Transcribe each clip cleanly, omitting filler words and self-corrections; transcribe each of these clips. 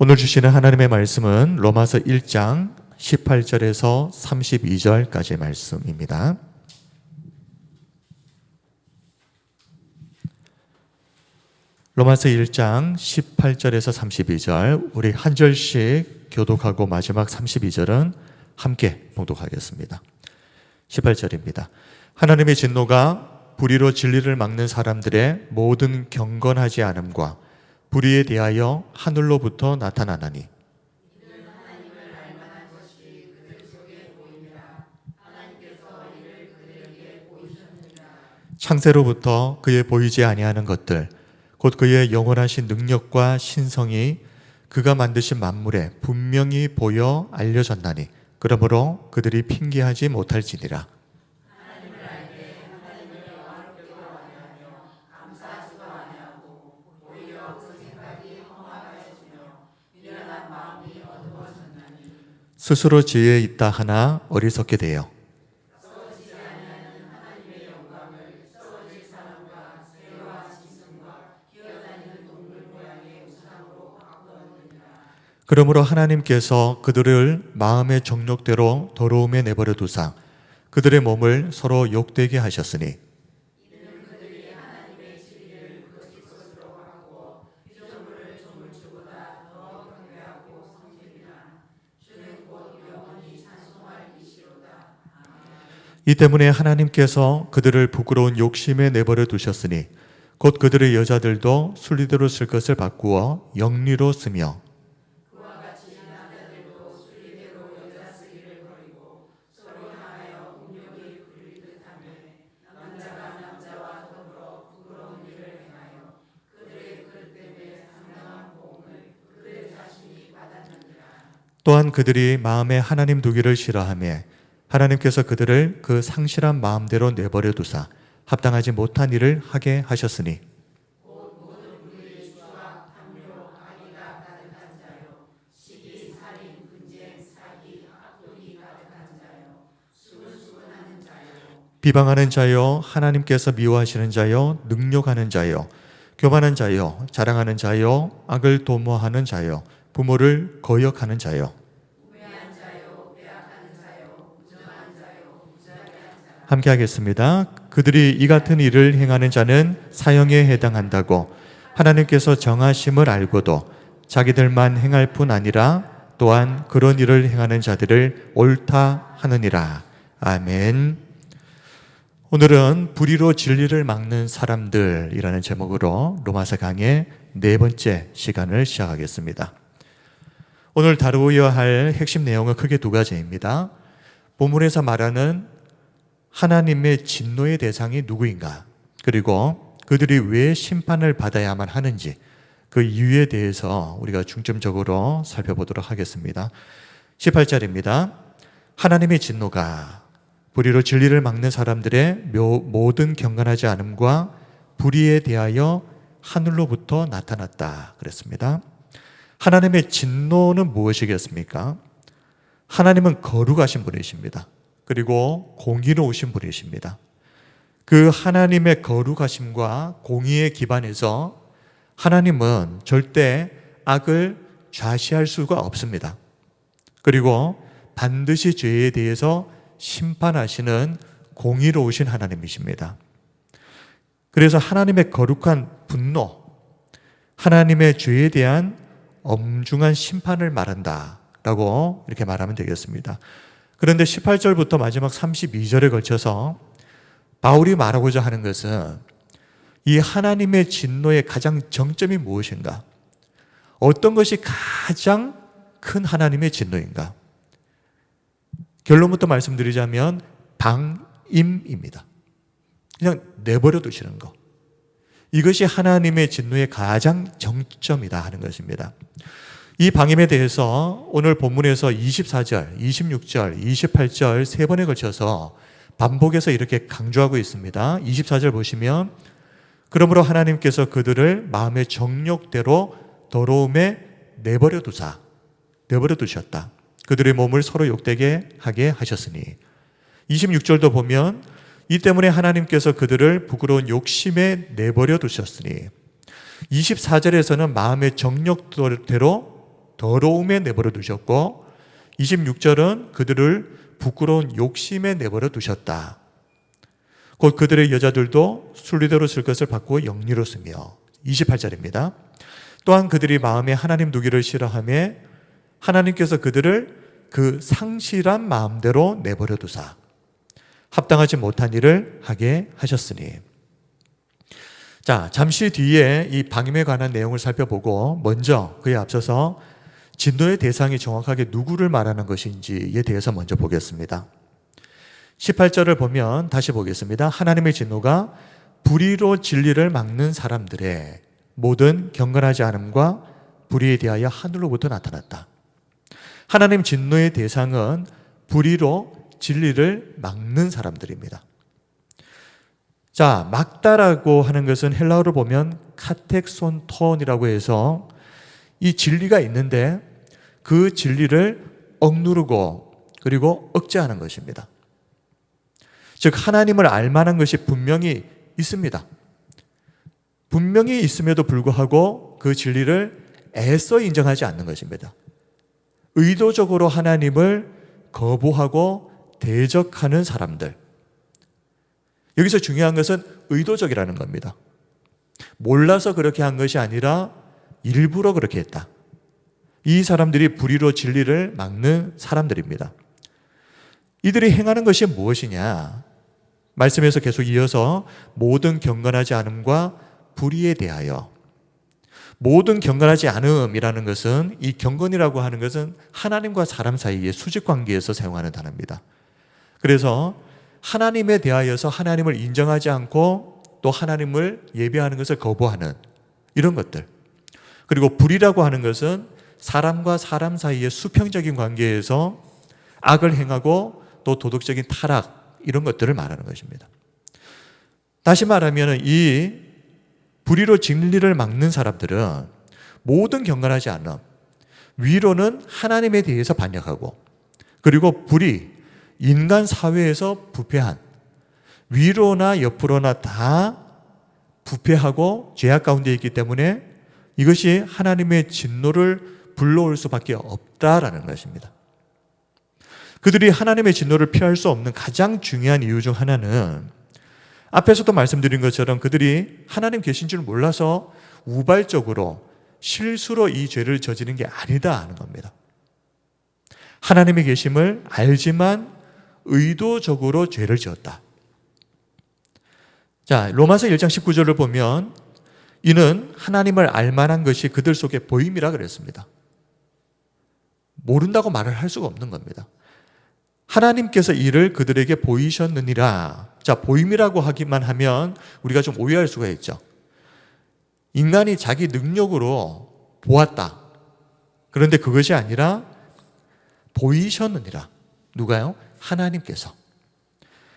오늘 주시는 하나님의 말씀은 로마서 1장 18절에서 32절까지의 말씀입니다. 로마서 1장 18절에서 32절, 우리 한 절씩 교독하고 마지막 32절은 함께 봉독하겠습니다. 18절입니다. 하나님의 진노가 불의로 진리를 막는 사람들의 모든 경건하지 않음과 불의에 대하여 하늘로부터 나타나나니 창세로부터 그의 보이지 아니하는 것들 곧 그의 영원하신 능력과 신성이 그가 만드신 만물에 분명히 보여 알려졌나니 그러므로 그들이 핑계하지 못할지니라. 스스로 지혜에 있다 하나 어리석게 되어 그러므로 하나님께서 그들을 마음의 정욕대로 더러움에 내버려 두사 그들의 몸을 서로 욕되게 하셨으니 이 때문에 하나님께서 그들을 부끄러운 욕심에 내버려 두셨으니 곧 그들의 여자들도 순리대로 쓸 것을 바꾸어 영리로 쓰며 또한 그들이 마음에 하나님 두기를 싫어하며 하나님께서 그들을 그 상실한 마음대로 내버려 두사 합당하지 못한 일을 하게 하셨으니 비방하는 자요 하나님께서 미워하시는 자요 능욕하는 자요 교만한 자요 자랑하는 자요 악을 도모하는 자요 부모를 거역하는 자요 함께 하겠습니다. 그들이 이 같은 일을 행하는 자는 사형에 해당한다고 하나님께서 정하심을 알고도 자기들만 행할 뿐 아니라 또한 그런 일을 행하는 자들을 옳다 하느니라. 아멘. 오늘은 불의로 진리를 막는 사람들이라는 제목으로 로마서 강의 네 번째 시간을 시작하겠습니다. 오늘 다루어야 할 핵심 내용은 크게 두 가지입니다. 본문에서 말하는 하나님의 진노의 대상이 누구인가? 그리고 그들이 왜 심판을 받아야만 하는지 그 이유에 대해서 우리가 중점적으로 살펴보도록 하겠습니다. 18절입니다. 하나님의 진노가 불의로 진리를 막는 사람들의 모든 경건하지 않음과 불의에 대하여 하늘로부터 나타났다 그랬습니다. 하나님의 진노는 무엇이겠습니까? 하나님은 거룩하신 분이십니다. 그리고 공의로우신 분이십니다. 그 하나님의 거룩하심과 공의에 기반해서 하나님은 절대 악을 좌시할 수가 없습니다. 그리고 반드시 죄에 대해서 심판하시는 공의로우신 하나님이십니다. 그래서 하나님의 거룩한 분노, 하나님의 죄에 대한 엄중한 심판을 말한다라고 이렇게 말하면 되겠습니다. 그런데 18절부터 마지막 32절에 걸쳐서 바울이 말하고자 하는 것은 이 하나님의 진노의 가장 정점이 무엇인가? 어떤 것이 가장 큰 하나님의 진노인가? 결론부터 말씀드리자면 방임입니다. 그냥 내버려 두시는 것. 이것이 하나님의 진노의 가장 정점이다 하는 것입니다. 이 방임에 대해서 오늘 본문에서 24절, 26절, 28절 세 번에 걸쳐서 반복해서 이렇게 강조하고 있습니다. 24절 보시면 그러므로 하나님께서 그들을 마음의 정욕대로 더러움에 내버려 두셨다. 그들의 몸을 서로 욕되게 하게 하셨으니 26절도 보면 이 때문에 하나님께서 그들을 부끄러운 욕심에 내버려 두셨으니 24절에서는 마음의 정욕대로 더러움에 내버려 두셨고 26절은 그들을 부끄러운 욕심에 내버려 두셨다. 곧 그들의 여자들도 순리대로 쓸 것을 바꾸어 영리로 쓰며 28절입니다. 또한 그들이 마음에 하나님 두기를 싫어하며 하나님께서 그들을 그 상실한 마음대로 내버려 두사 합당하지 못한 일을 하게 하셨으니. 자, 잠시 뒤에 이 방임에 관한 내용을 살펴보고 먼저 그에 앞서서 진노의 대상이 정확하게 누구를 말하는 것인지에 대해서 먼저 보겠습니다. 18절을 보면 다시 보겠습니다. 하나님의 진노가 불의로 진리를 막는 사람들의 모든 경건하지 않음과 불의에 대하여 하늘로부터 나타났다. 하나님 진노의 대상은 불의로 진리를 막는 사람들입니다. 자, 막다라고 하는 것은 헬라어로 보면 카텍손톤이라고 해서 이 진리가 있는데 그 진리를 억누르고 그리고 억제하는 것입니다. 즉 하나님을 알만한 것이 분명히 있습니다. 분명히 있음에도 불구하고 그 진리를 애써 인정하지 않는 것입니다. 의도적으로 하나님을 거부하고 대적하는 사람들. 여기서 중요한 것은 의도적이라는 겁니다. 몰라서 그렇게 한 것이 아니라 일부러 그렇게 했다. 이 사람들이 불의로 진리를 막는 사람들입니다. 이들이 행하는 것이 무엇이냐? 말씀에서 계속 이어서 모든 경건하지 않음과 불의에 대하여. 모든 경건하지 않음이라는 것은 이 경건이라고 하는 것은 하나님과 사람 사이의 수직 관계에서 사용하는 단어입니다. 그래서 하나님에 대하여서 하나님을 인정하지 않고 또 하나님을 예배하는 것을 거부하는 이런 것들. 그리고 불의라고 하는 것은 사람과 사람 사이의 수평적인 관계에서 악을 행하고 또 도덕적인 타락 이런 것들을 말하는 것입니다. 다시 말하면 이 불의로 진리를 막는 사람들은 모든 경건하지 않음, 위로는 하나님에 대해서 반역하고 그리고 불의, 인간 사회에서 부패한 위로나 옆으로나 다 부패하고 죄악 가운데 있기 때문에 이것이 하나님의 진노를 불러올 수밖에 없다라는 것입니다. 그들이 하나님의 진노를 피할 수 없는 가장 중요한 이유 중 하나는 앞에서도 말씀드린 것처럼 그들이 하나님 계신 줄 몰라서 우발적으로 실수로 이 죄를 저지른 게 아니다 하는 겁니다. 하나님의 계심을 알지만 의도적으로 죄를 지었다. 자, 로마서 1장 19절을 보면 이는 하나님을 알만한 것이 그들 속에 보임이라 그랬습니다. 모른다고 말을 할 수가 없는 겁니다. 하나님께서 이를 그들에게 보이셨느니라. 자, 보임이라고 하기만 하면 우리가 좀 오해할 수가 있죠. 인간이 자기 능력으로 보았다. 그런데 그것이 아니라 보이셨느니라. 누가요? 하나님께서.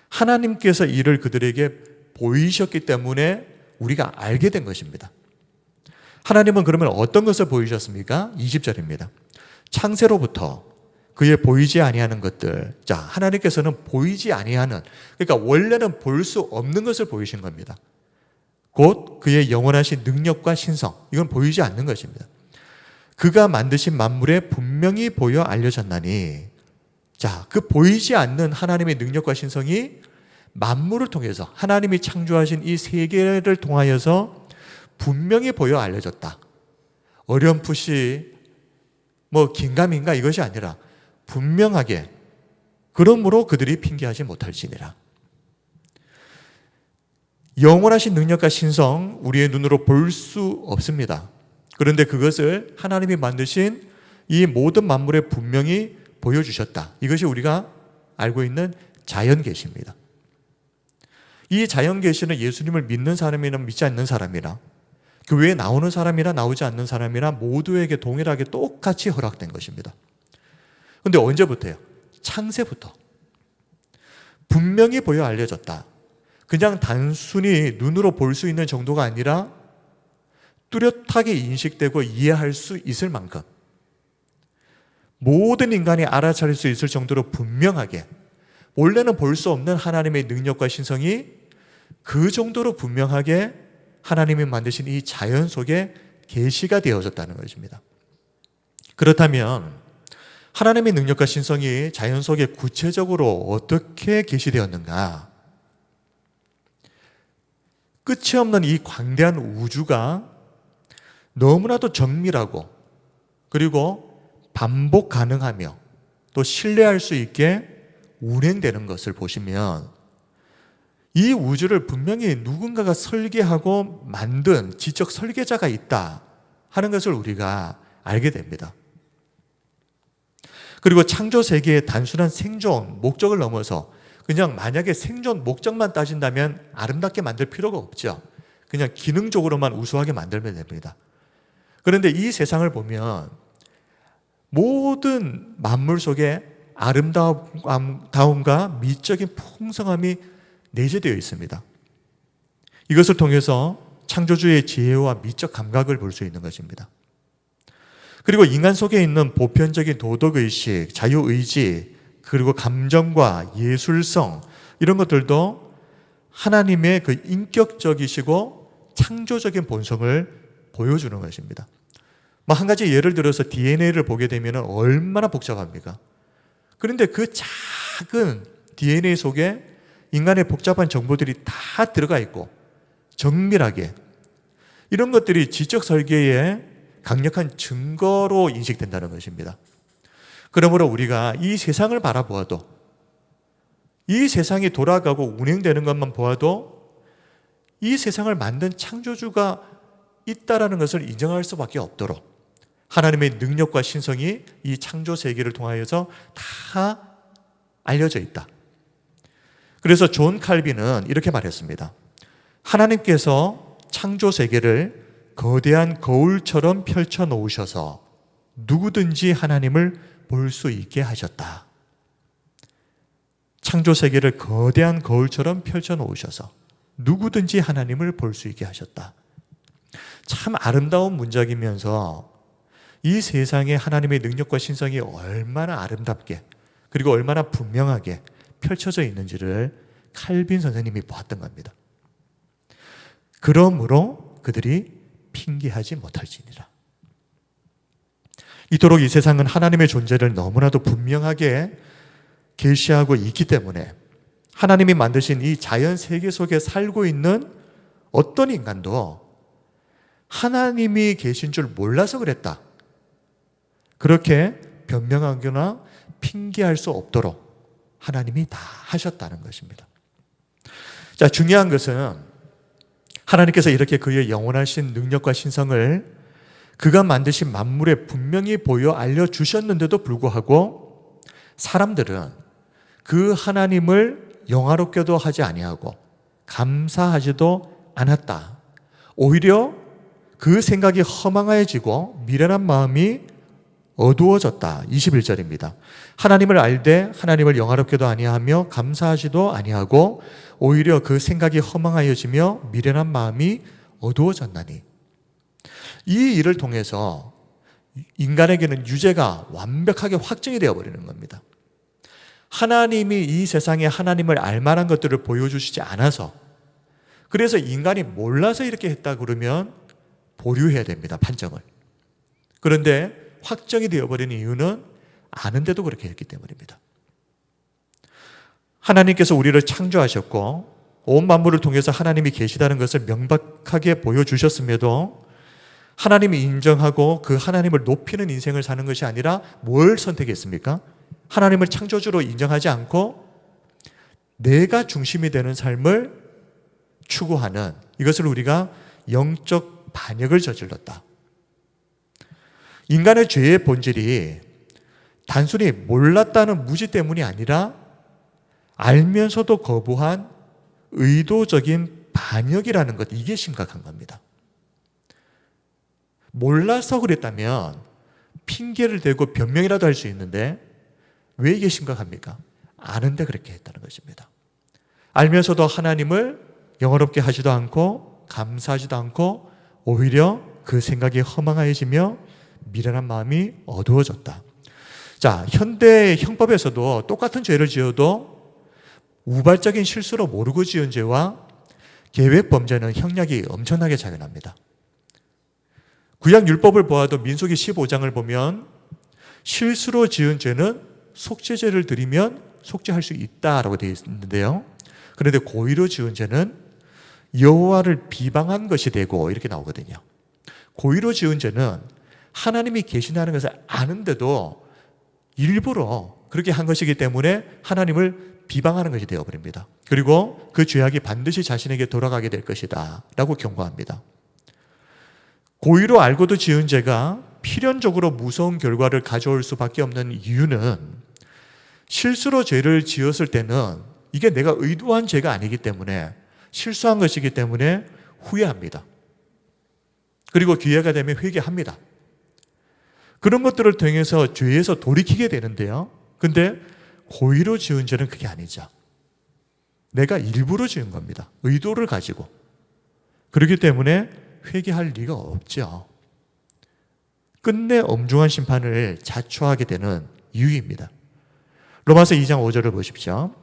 하나님께서 이를 그들에게 보이셨기 때문에 우리가 알게 된 것입니다. 하나님은 그러면 어떤 것을 보이셨습니까? 20절입니다. 창세로부터 그의 보이지 아니하는 것들. 자, 하나님께서는 보이지 아니하는, 그러니까 원래는 볼 수 없는 것을 보이신 겁니다. 곧 그의 영원하신 능력과 신성, 이건 보이지 않는 것입니다. 그가 만드신 만물에 분명히 보여 알려졌나니. 자, 그 보이지 않는 하나님의 능력과 신성이 만물을 통해서 하나님이 창조하신 이 세계를 통하여서 분명히 보여 알려졌다. 어렴풋이 긴가민가 이것이 아니라 분명하게, 그러므로 그들이 핑계하지 못할지니라. 영원하신 능력과 신성, 우리의 눈으로 볼 수 없습니다. 그런데 그것을 하나님이 만드신 이 모든 만물에 분명히 보여주셨다. 이것이 우리가 알고 있는 자연계시입니다. 이 자연계시는 예수님을 믿는 사람이나 믿지 않는 사람이나 교회에 나오는 사람이나 나오지 않는 사람이나 모두에게 동일하게 똑같이 허락된 것입니다. 그런데 언제부터요? 창세부터. 분명히 보여 알려졌다. 그냥 단순히 눈으로 볼 수 있는 정도가 아니라 뚜렷하게 인식되고 이해할 수 있을 만큼 모든 인간이 알아차릴 수 있을 정도로 분명하게, 원래는 볼 수 없는 하나님의 능력과 신성이 그 정도로 분명하게 하나님이 만드신 이 자연 속에 계시가 되어졌다는 것입니다. 그렇다면 하나님의 능력과 신성이 자연 속에 구체적으로 어떻게 계시되었는가? 끝이 없는 이 광대한 우주가 너무나도 정밀하고 그리고 반복 가능하며 또 신뢰할 수 있게 운행되는 것을 보시면 이 우주를 분명히 누군가가 설계하고 만든 지적 설계자가 있다 하는 것을 우리가 알게 됩니다. 그리고 창조 세계의 단순한 생존 목적을 넘어서 그냥 만약에 생존 목적만 따진다면 아름답게 만들 필요가 없죠. 그냥 기능적으로만 우수하게 만들면 됩니다. 그런데 이 세상을 보면 모든 만물 속에 아름다움과 미적인 풍성함이 내재되어 있습니다. 이것을 통해서 창조주의 지혜와 미적 감각을 볼 수 있는 것입니다. 그리고 인간 속에 있는 보편적인 도덕의식, 자유의지, 그리고 감정과 예술성 이런 것들도 하나님의 그 인격적이시고 창조적인 본성을 보여주는 것입니다. 한 가지 예를 들어서 DNA를 보게 되면 얼마나 복잡합니까? 그런데 그 작은 DNA 속에 인간의 복잡한 정보들이 다 들어가 있고 정밀하게 이런 것들이 지적 설계의 강력한 증거로 인식된다는 것입니다. 그러므로 우리가 이 세상을 바라보아도 이 세상이 돌아가고 운행되는 것만 보아도 이 세상을 만든 창조주가 있다라는 것을 인정할 수밖에 없도록 하나님의 능력과 신성이 이 창조 세계를 통하여서 다 알려져 있다. 그래서 존 칼빈은 이렇게 말했습니다. 하나님께서 창조 세계를 거대한 거울처럼 펼쳐 놓으셔서 누구든지 하나님을 볼 수 있게 하셨다. 창조 세계를 거대한 거울처럼 펼쳐 놓으셔서 누구든지 하나님을 볼 수 있게 하셨다. 참 아름다운 문장이면서 이 세상에 하나님의 능력과 신성이 얼마나 아름답게 그리고 얼마나 분명하게 펼쳐져 있는지를 칼빈 선생님이 보았던 겁니다. 그러므로 그들이 핑계하지 못할지니라. 이토록 이 세상은 하나님의 존재를 너무나도 분명하게 계시하고 있기 때문에 하나님이 만드신 이 자연 세계 속에 살고 있는 어떤 인간도 하나님이 계신 줄 몰라서 그랬다. 그렇게 변명하거나 핑계할 수 없도록 하나님이 다 하셨다는 것입니다. 자, 중요한 것은 하나님께서 이렇게 그의 영원하신 능력과 신성을 그가 만드신 만물에 분명히 보여 알려주셨는데도 불구하고 사람들은 그 하나님을 영화롭게도 하지 아니하고 감사하지도 않았다. 오히려 그 생각이 허망해지고 미련한 마음이 어두워졌다. 21절입니다. 하나님을 알되 하나님을 영화롭게도 아니하며 감사하지도 아니하고 오히려 그 생각이 허망하여지며 미련한 마음이 어두워졌나니. 이 일을 통해서 인간에게는 유죄가 완벽하게 확정이 되어버리는 겁니다. 하나님이 이 세상에 하나님을 알만한 것들을 보여주시지 않아서 그래서 인간이 몰라서 이렇게 했다 그러면 보류해야 됩니다. 판정을. 그런데 확정이 되어버리는 이유는 아는데도 그렇게 했기 때문입니다. 하나님께서 우리를 창조하셨고 온 만물을 통해서 하나님이 계시다는 것을 명백하게 보여주셨음에도 하나님이 인정하고 그 하나님을 높이는 인생을 사는 것이 아니라 뭘 선택했습니까? 하나님을 창조주로 인정하지 않고 내가 중심이 되는 삶을 추구하는 이것을 우리가 영적 반역을 저질렀다. 인간의 죄의 본질이 단순히 몰랐다는 무지 때문이 아니라 알면서도 거부한 의도적인 반역이라는 것, 이게 심각한 겁니다. 몰라서 그랬다면 핑계를 대고 변명이라도 할 수 있는데 왜 이게 심각합니까? 아는데 그렇게 했다는 것입니다. 알면서도 하나님을 영화롭게 하지도 않고 감사하지도 않고 오히려 그 생각이 허망해지며 미련한 마음이 어두워졌다. 자, 현대 형법에서도 똑같은 죄를 지어도 우발적인 실수로 모르고 지은 죄와 계획 범죄는 형량이 엄청나게 차이 납니다. 구약 율법을 보아도 민수기 15장을 보면 실수로 지은 죄는 속죄제를 드리면 속죄할 수 있다라고 되어 있는데요. 그런데 고의로 지은 죄는 여호와를 비방한 것이 되고 이렇게 나오거든요. 고의로 지은 죄는 하나님이 계신다는 것을 아는데도 일부러 그렇게 한 것이기 때문에 하나님을 비방하는 것이 되어버립니다. 그리고 그 죄악이 반드시 자신에게 돌아가게 될 것이다 라고 경고합니다. 고의로 알고도 지은 죄가 필연적으로 무서운 결과를 가져올 수밖에 없는 이유는 실수로 죄를 지었을 때는 이게 내가 의도한 죄가 아니기 때문에 실수한 것이기 때문에 후회합니다. 그리고 기회가 되면 회개합니다. 그런 것들을 통해서 죄에서 돌이키게 되는데요. 근데 고의로 지은 죄는 그게 아니죠. 내가 일부러 지은 겁니다. 의도를 가지고. 그렇기 때문에 회개할 리가 없죠. 끝내 엄중한 심판을 자초하게 되는 이유입니다. 로마서 2장 5절을 보십시오.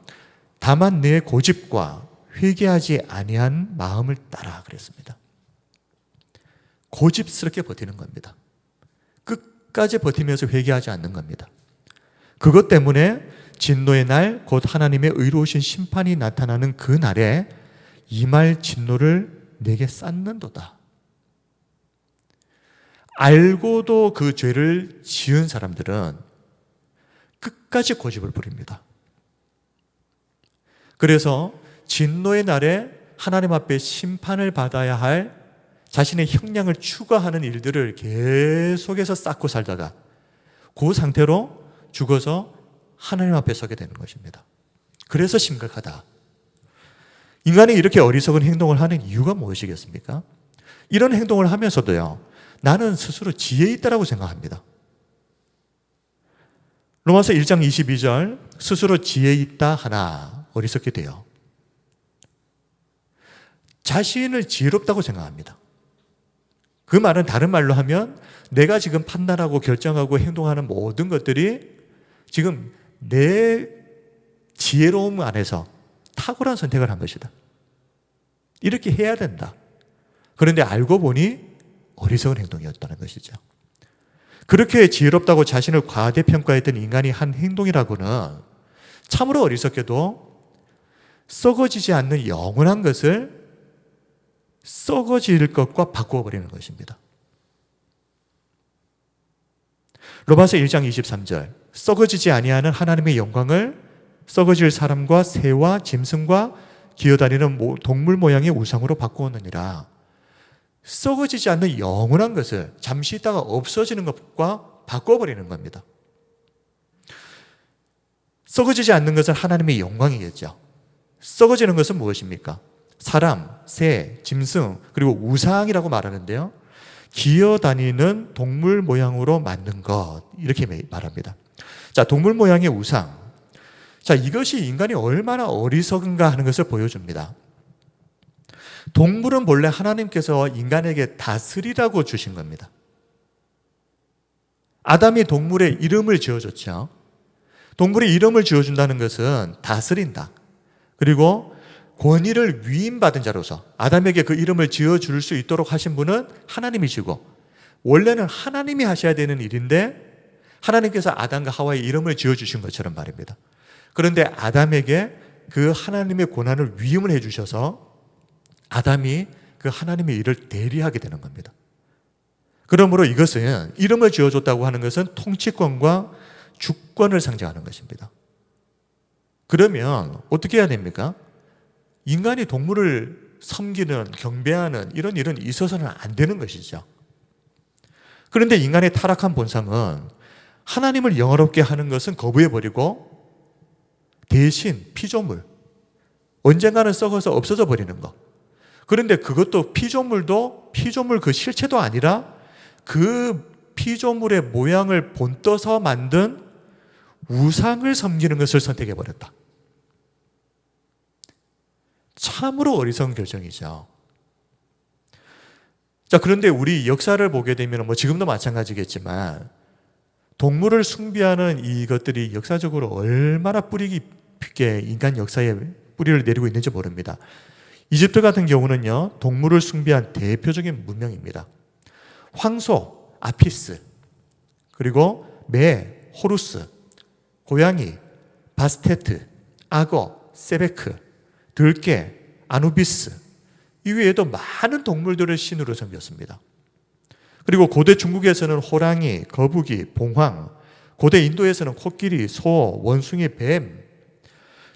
다만 내 고집과 회개하지 아니한 마음을 따라 그랬습니다. 고집스럽게 버티는 겁니다. 끝까지 버티면서 회개하지 않는 겁니다. 그것 때문에 진노의 날, 곧 하나님의 의로우신 심판이 나타나는 그 날에 임할 진노를 내게 쌓는도다. 알고도 그 죄를 지은 사람들은 끝까지 고집을 부립니다. 그래서 진노의 날에 하나님 앞에 심판을 받아야 할 자신의 형량을 추가하는 일들을 계속해서 쌓고 살다가 그 상태로 죽어서 하나님 앞에 서게 되는 것입니다. 그래서 심각하다. 인간이 이렇게 어리석은 행동을 하는 이유가 무엇이겠습니까? 이런 행동을 하면서도요, 나는 스스로 지혜 있다라고 생각합니다. 로마서 1장 22절, 스스로 지혜 있다 하나 어리석게 돼요. 자신을 지혜롭다고 생각합니다. 그 말은 다른 말로 하면 내가 지금 판단하고 결정하고 행동하는 모든 것들이 지금 내 지혜로움 안에서 탁월한 선택을 한 것이다. 이렇게 해야 된다. 그런데 알고 보니 어리석은 행동이었다는 것이죠. 그렇게 지혜롭다고 자신을 과대평가했던 인간이 한 행동이라고는 참으로 어리석게도 썩어지지 않는 영원한 것을 썩어질 것과 바꾸어 버리는 것입니다. 로마서 1장 23절, 썩어지지 아니하는 하나님의 영광을 썩어질 사람과 새와 짐승과 기어다니는 동물 모양의 우상으로 바꾸었느니라. 썩어지지 않는 영원한 것을 잠시 있다가 없어지는 것과 바꿔버리는 겁니다. 썩어지지 않는 것은 하나님의 영광이겠죠. 썩어지는 것은 무엇입니까? 사람, 새, 짐승, 그리고 우상이라고 말하는데요. 기어다니는 동물 모양으로 만든 것, 이렇게 말합니다. 자, 동물 모양의 우상. 자, 이것이 인간이 얼마나 어리석은가 하는 것을 보여줍니다. 동물은 본래 하나님께서 인간에게 다스리라고 주신 겁니다. 아담이 동물의 이름을 지어줬죠. 동물의 이름을 지어준다는 것은 다스린다. 그리고 권위를 위임받은 자로서 아담에게 그 이름을 지어줄 수 있도록 하신 분은 하나님이시고, 원래는 하나님이 하셔야 되는 일인데 하나님께서 아담과 하와의 이름을 지어주신 것처럼 말입니다. 그런데 아담에게 그 하나님의 권한을 위임을 해주셔서 아담이 그 하나님의 일을 대리하게 되는 겁니다. 그러므로 이것은 이름을 지어줬다고 하는 것은 통치권과 주권을 상징하는 것입니다. 그러면 어떻게 해야 됩니까? 인간이 동물을 섬기는, 경배하는 이런 일은 있어서는 안 되는 것이죠. 그런데 인간의 타락한 본성은 하나님을 영화롭게 하는 것은 거부해버리고 대신 피조물, 언젠가는 썩어서 없어져 버리는 것. 그런데 그것도 피조물도 피조물 그 실체도 아니라 그 피조물의 모양을 본떠서 만든 우상을 섬기는 것을 선택해버렸다. 참으로 어리석은 결정이죠. 자, 그런데 우리 역사를 보게 되면 지금도 마찬가지겠지만 동물을 숭배하는 이것들이 역사적으로 얼마나 뿌리 깊게 인간 역사에 뿌리를 내리고 있는지 모릅니다. 이집트 같은 경우는요, 동물을 숭배한 대표적인 문명입니다. 황소, 아피스, 그리고 매, 호루스, 고양이, 바스테트, 악어, 세베크, 들개, 아누비스, 이외에도 많은 동물들을 신으로 섬겼습니다. 그리고 고대 중국에서는 호랑이, 거북이, 봉황, 고대 인도에서는 코끼리, 소, 원숭이, 뱀,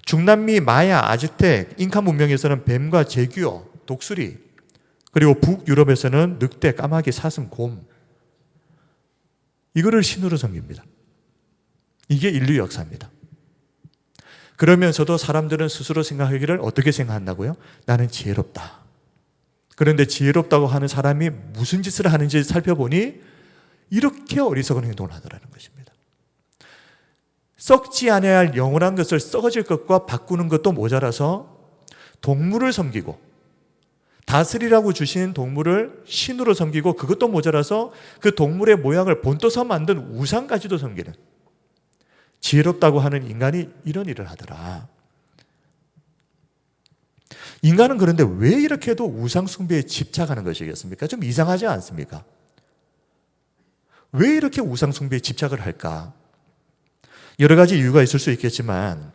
중남미 마야, 아즈텍, 잉카 문명에서는 뱀과 제규어, 독수리, 그리고 북유럽에서는 늑대, 까마귀, 사슴, 곰, 이거를 신으로 섬깁니다. 이게 인류 역사입니다. 그러면서도 사람들은 스스로 생각하기를 어떻게 생각한다고요? 나는 지혜롭다. 그런데 지혜롭다고 하는 사람이 무슨 짓을 하는지 살펴보니 이렇게 어리석은 행동을 하더라는 것입니다. 썩지 않아야 할 영원한 것을 썩어질 것과 바꾸는 것도 모자라서 동물을 섬기고, 다스리라고 주신 동물을 신으로 섬기고, 그것도 모자라서 그 동물의 모양을 본떠서 만든 우상까지도 섬기는, 지혜롭다고 하는 인간이 이런 일을 하더라. 인간은 그런데 왜 이렇게도 우상 숭배에 집착하는 것이겠습니까? 좀 이상하지 않습니까? 왜 이렇게 우상 숭배에 집착을 할까? 여러 가지 이유가 있을 수 있겠지만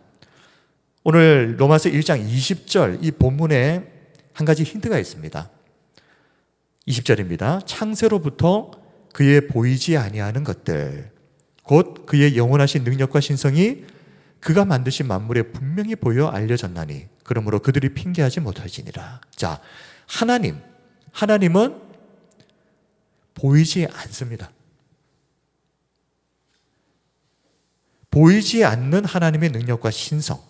오늘 로마서 1장 20절 이 본문에 한 가지 힌트가 있습니다. 20절입니다. 창세로부터 그의 보이지 아니하는 것들, 곧 그의 영원하신 능력과 신성이 그가 만드신 만물에 분명히 보여 알려졌나니 그러므로 그들이 핑계하지 못할지니라. 자, 하나님은 보이지 않습니다. 보이지 않는 하나님의 능력과 신성.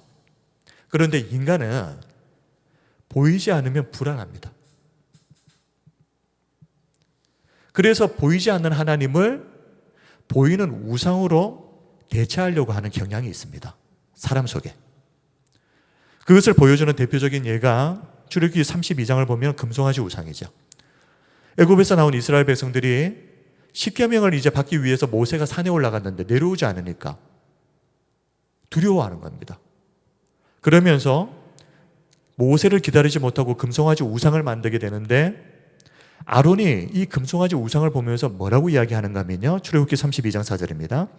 그런데 인간은 보이지 않으면 불안합니다. 그래서 보이지 않는 하나님을 보이는 우상으로 대체하려고 하는 경향이 있습니다. 사람 속에. 그것을 보여주는 대표적인 예가 출애굽기 32장을 보면 금송아지 우상이죠. 애굽에서 나온 이스라엘 백성들이 십계명을 이제 받기 위해서 모세가 산에 올라갔는데 내려오지 않으니까 두려워하는 겁니다. 그러면서 모세를 기다리지 못하고 금송아지 우상을 만들게 되는데 아론이 이 금송아지 우상을 보면서 뭐라고 이야기하는가 하면요. 출애굽기 32장 4절입니다.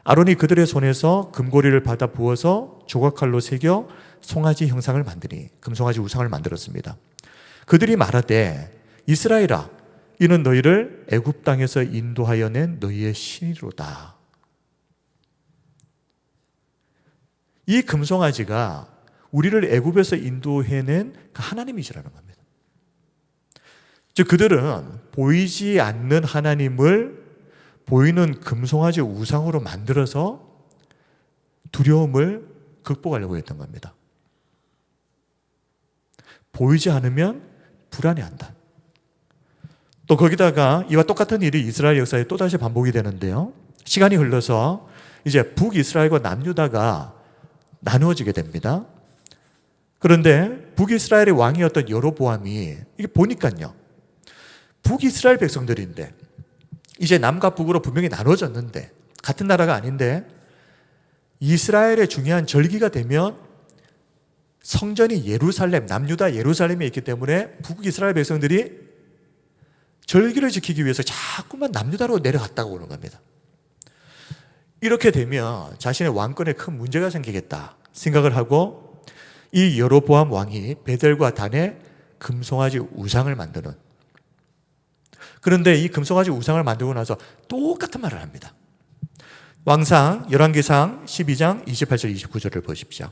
아론이 그들의 손에서 금고리를 받아 부어서 조각칼로 새겨 송아지 형상을 만드니, 금송아지 우상을 만들었습니다. 그들이 말하되 이스라엘아, 이는 너희를 애굽 땅에서 인도하여 낸 너희의 신이로다. 이 금송아지가 우리를 애굽에서 인도해낸 그 하나님이시라는 겁니다. 즉 그들은 보이지 않는 하나님을 보이는 금송아지 우상으로 만들어서 두려움을 극복하려고 했던 겁니다. 보이지 않으면 불안해한다. 또 거기다가 이와 똑같은 일이 이스라엘 역사에 또다시 반복이 되는데요. 시간이 흘러서 이제 북이스라엘과 남유다가 나누어지게 됩니다. 그런데 북이스라엘의 왕이었던 여로보암이 이게 보니까요. 북이스라엘 백성들인데 이제 남과 북으로 분명히 나눠졌는데 같은 나라가 아닌데 이스라엘의 중요한 절기가 되면 성전이 예루살렘, 남유다 예루살렘에 있기 때문에 북이스라엘 백성들이 절기를 지키기 위해서 자꾸만 남유다로 내려갔다고 그러는 겁니다. 이렇게 되면 자신의 왕권에 큰 문제가 생기겠다 생각을 하고 이 여로보암 왕이 베델과 단에 금송아지 우상을 만드는, 그런데 이 금송아지 우상을 만들고 나서 똑같은 말을 합니다. 왕상 열왕기상 12장 28절 29절을 보십시오.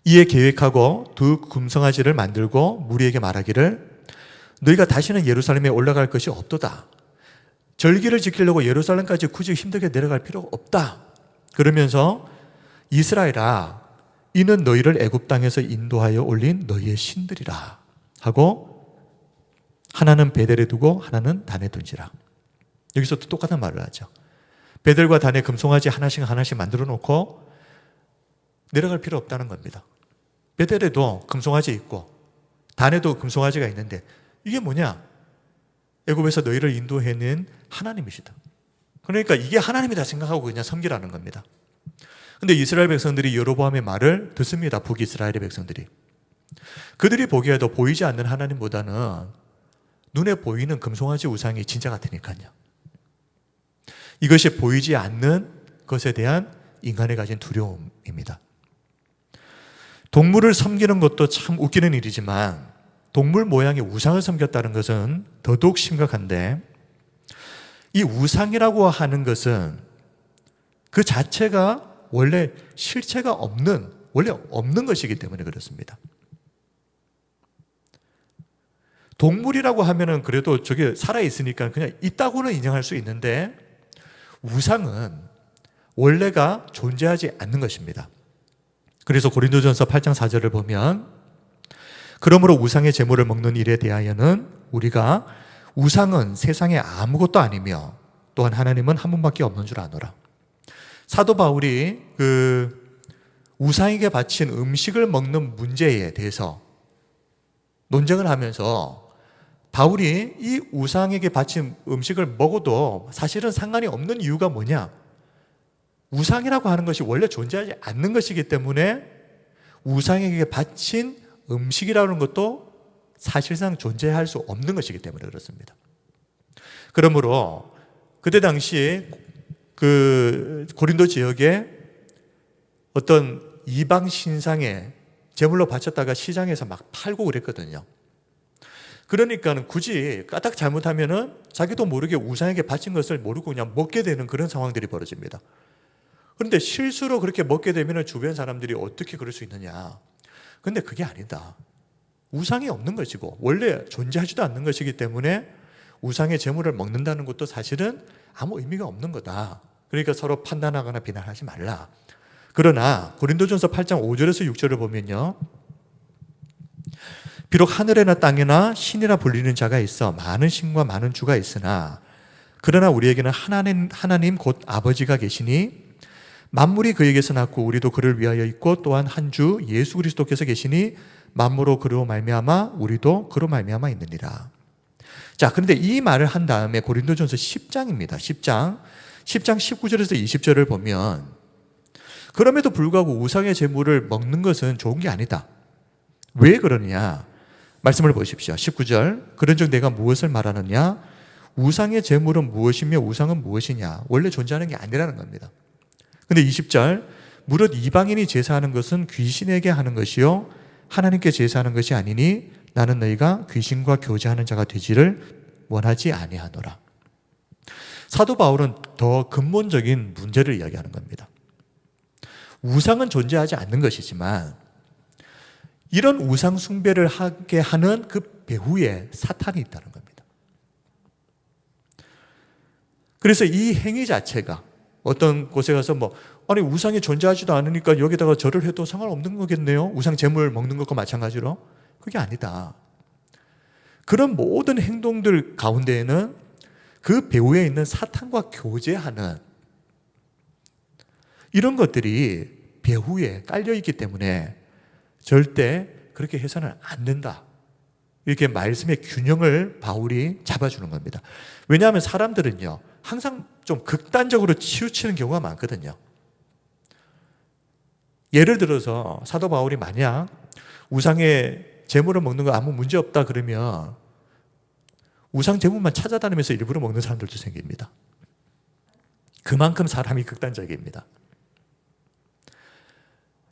이에 계획하고 두 금송아지를 만들고 무리에게 말하기를 너희가 다시는 예루살렘에 올라갈 것이 없도다. 절기를 지키려고 예루살렘까지 굳이 힘들게 내려갈 필요가 없다. 그러면서 이스라엘아, 이는 너희를 애굽 땅에서 인도하여 올린 너희의 신들이라 하고 하나는 베델에 두고 하나는 단에 둔지라. 여기서 또 똑같은 말을 하죠. 베델과 단에 금송아지 하나씩 만들어 놓고 내려갈 필요 없다는 겁니다. 베델에도 금송아지 있고 단에도 금송아지가 있는데 이게 뭐냐? 애굽에서 너희를 인도해낸 하나님이시다. 그러니까 이게 하나님이다 생각하고 그냥 섬기라는 겁니다. 근데 이스라엘 백성들이 여로보암의 말을 듣습니다. 북이스라엘의 백성들이. 그들이 보기에도 보이지 않는 하나님보다는 눈에 보이는 금송아지 우상이 진짜 같으니까요. 이것이 보이지 않는 것에 대한 인간이 가진 두려움입니다. 동물을 섬기는 것도 참 웃기는 일이지만 동물 모양의 우상을 섬겼다는 것은 더더욱 심각한데, 이 우상이라고 하는 것은 그 자체가 원래 실체가 원래 없는 것이기 때문에 그렇습니다. 동물이라고 하면은 그래도 저게 살아있으니까 그냥 있다고는 인정할 수 있는데, 우상은 원래가 존재하지 않는 것입니다. 그래서 고린도전서 8장 4절을 보면, 그러므로 우상의 제물을 먹는 일에 대하여는 우리가 우상은 세상에 아무것도 아니며 또한 하나님은 한 분밖에 없는 줄 아노라. 사도 바울이 그 우상에게 바친 음식을 먹는 문제에 대해서 논쟁을 하면서, 바울이 이 우상에게 바친 음식을 먹어도 사실은 상관이 없는 이유가 뭐냐? 우상이라고 하는 것이 원래 존재하지 않는 것이기 때문에 우상에게 바친 음식이라는 것도 사실상 존재할 수 없는 것이기 때문에 그렇습니다. 그러므로 그때 당시 그 고린도 지역에 어떤 이방 신상에 제물로 바쳤다가 시장에서 막 팔고 그랬거든요. 그러니까 굳이 까딱 잘못하면은 자기도 모르게 우상에게 바친 것을 모르고 그냥 먹게 되는 그런 상황들이 벌어집니다. 그런데 실수로 그렇게 먹게 되면 주변 사람들이 어떻게 그럴 수 있느냐. 근데 그게 아니다. 우상이 없는 것이고 원래 존재하지도 않는 것이기 때문에 우상의 제물을 먹는다는 것도 사실은 아무 의미가 없는 거다. 그러니까 서로 판단하거나 비난하지 말라. 그러나 고린도전서 8장 5절에서 6절을 보면요, 비록 하늘에나 땅에나 신이라 불리는 자가 있어 많은 신과 많은 주가 있으나 그러나 우리에게는 하나님 곧 아버지가 계시니 만물이 그에게서 났고 우리도 그를 위하여 있고 또한 한 주 예수 그리스도께서 계시니 만물로 그로 말미암아 우리도 그로 말미암아 있느니라. 자, 그런데 이 말을 한 다음에 고린도전서 10장입니다. 10장 19절에서 20절을 보면, 그럼에도 불구하고 우상의 제물을 먹는 것은 좋은 게 아니다. 왜 그러느냐? 말씀을 보십시오. 19절, 그런즉 내가 무엇을 말하느냐? 우상의 제물은 무엇이며 우상은 무엇이냐? 원래 존재하는 게 아니라는 겁니다. 근데 20절, 무릇 이방인이 제사하는 것은 귀신에게 하는 것이요 하나님께 제사하는 것이 아니니 나는 너희가 귀신과 교제하는 자가 되지를 원하지 아니하노라. 사도 바울은 더 근본적인 문제를 이야기하는 겁니다. 우상은 존재하지 않는 것이지만 이런 우상 숭배를 하게 하는 그 배후에 사탄이 있다는 겁니다. 그래서 이 행위 자체가 어떤 곳에 가서 아니 우상이 존재하지도 않으니까 여기다가 절을 해도 상관없는 거겠네요. 우상 제물 먹는 것과 마찬가지로. 그게 아니다. 그런 모든 행동들 가운데에는 그 배후에 있는 사탄과 교제하는 이런 것들이 배후에 깔려있기 때문에 절대 그렇게 해서는 안 된다. 이렇게 말씀의 균형을 바울이 잡아주는 겁니다. 왜냐하면 사람들은요, 항상 좀 극단적으로 치우치는 경우가 많거든요. 예를 들어서 사도 바울이 만약 우상의 제물을 먹는 거 아무 문제 없다 그러면 우상 제물만 찾아다니면서 일부러 먹는 사람들도 생깁니다. 그만큼 사람이 극단적입니다.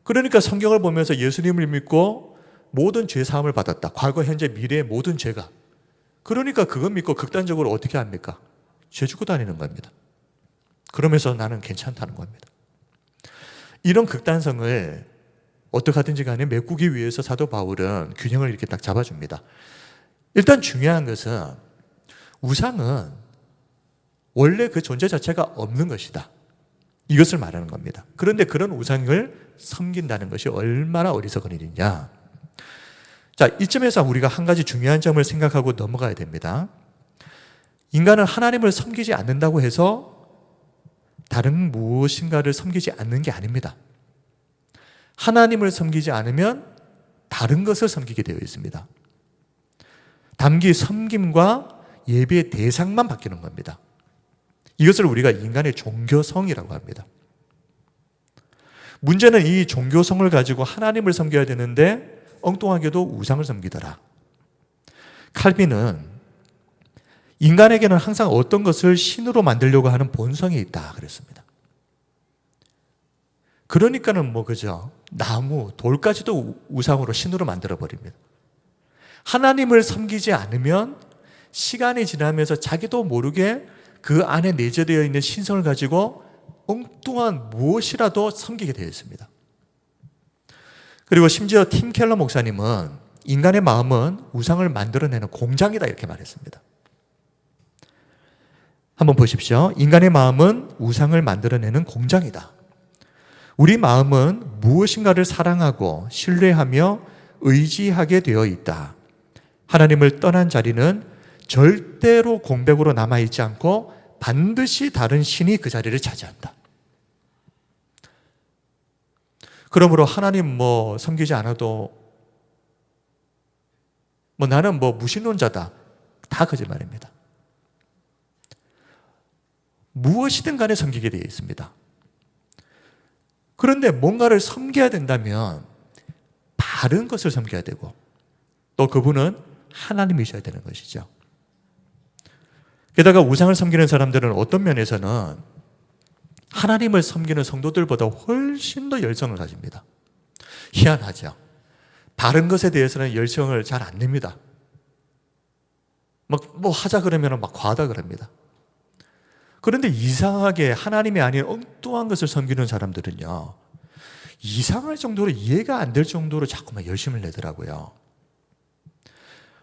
그러니까 성경을 보면서 예수님을 믿고 모든 죄 사함을 받았다. 과거, 현재, 미래의 모든 죄가. 그러니까 그거 믿고 극단적으로 어떻게 합니까? 죄 주고 다니는 겁니다. 그러면서 나는 괜찮다는 겁니다. 이런 극단성을 어떻게 하든지 간에 메꾸기 위해서 사도 바울은 균형을 이렇게 딱 잡아줍니다. 일단 중요한 것은 우상은 원래 그 존재 자체가 없는 것이다. 이것을 말하는 겁니다. 그런데 그런 우상을 섬긴다는 것이 얼마나 어리석은 일이냐. 자, 이쯤에서 우리가 한 가지 중요한 점을 생각하고 넘어가야 됩니다. 인간은 하나님을 섬기지 않는다고 해서 다른 무엇인가를 섬기지 않는 게 아닙니다. 하나님을 섬기지 않으면 다른 것을 섬기게 되어 있습니다. 단기 섬김과 예배의 대상만 바뀌는 겁니다. 이것을 우리가 인간의 종교성이라고 합니다. 문제는 이 종교성을 가지고 하나님을 섬겨야 되는데 엉뚱하게도 우상을 섬기더라. 칼빈은 인간에게는 항상 어떤 것을 신으로 만들려고 하는 본성이 있다 그랬습니다. 그러니까는 그죠? 나무, 돌까지도 우상으로 신으로 만들어 버립니다. 하나님을 섬기지 않으면 시간이 지나면서 자기도 모르게 그 안에 내재되어 있는 신성을 가지고 엉뚱한 무엇이라도 섬기게 되어 있습니다. 그리고 심지어 팀 켈러 목사님은 인간의 마음은 우상을 만들어내는 공장이다 이렇게 말했습니다. 한번 보십시오. 인간의 마음은 우상을 만들어내는 공장이다. 우리 마음은 무엇인가를 사랑하고 신뢰하며 의지하게 되어 있다. 하나님을 떠난 자리는 절대로 공백으로 남아있지 않고 반드시 다른 신이 그 자리를 차지한다. 그러므로 하나님 섬기지 않아도 나는 무신론자다. 다 거짓말입니다. 무엇이든 간에 섬기게 되어 있습니다. 그런데 뭔가를 섬겨야 된다면 바른 것을 섬겨야 되고 또 그분은 하나님이셔야 되는 것이죠. 게다가 우상을 섬기는 사람들은 어떤 면에서는 하나님을 섬기는 성도들보다 훨씬 더 열정을 가집니다. 희한하죠. 바른 것에 대해서는 열정을 잘 안 냅니다. 하자 그러면 과하다 그럽니다. 그런데 이상하게 하나님이 아닌 엉뚱한 것을 섬기는 사람들은요, 이상할 정도로 이해가 안 될 정도로 자꾸만 열심을 내더라고요.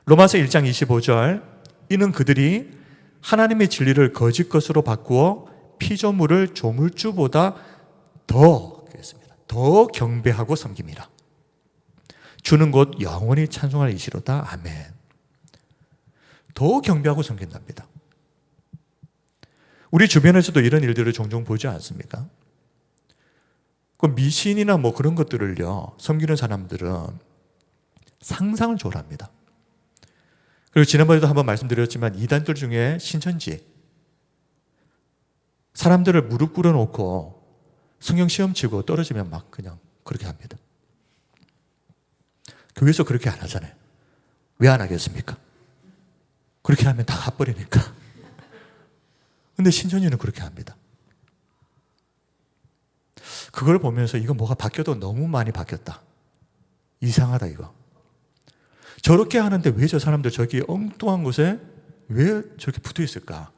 로마서 1장 25절, 이는 그들이 하나님의 진리를 거짓 것으로 바꾸어 피조물을 조물주보다 더 경배하고 섬김이라. 주는 곧 영원히 찬송할 이시로다. 아멘. 더 경배하고 섬긴답니다. 우리 주변에서도 이런 일들을 종종 보지 않습니까? 그 미신이나 그런 것들을요, 섬기는 사람들은 상상을 초월합니다. 그리고 지난번에도 한번 말씀드렸지만 이단들 중에 신천지, 사람들을 무릎 꿇어놓고 성경 시험 치고 떨어지면 그냥 그렇게 합니다. 교회에서 그렇게 안 하잖아요. 왜 안 하겠습니까? 그렇게 하면 다 가버리니까. 근데 신천지는 그렇게 합니다. 그걸 보면서 이거 뭐가 바뀌어도 너무 많이 바뀌었다. 이상하다 이거. 저렇게 하는데 왜 저 사람들 저기 엉뚱한 곳에 왜 저렇게 붙어 있을까?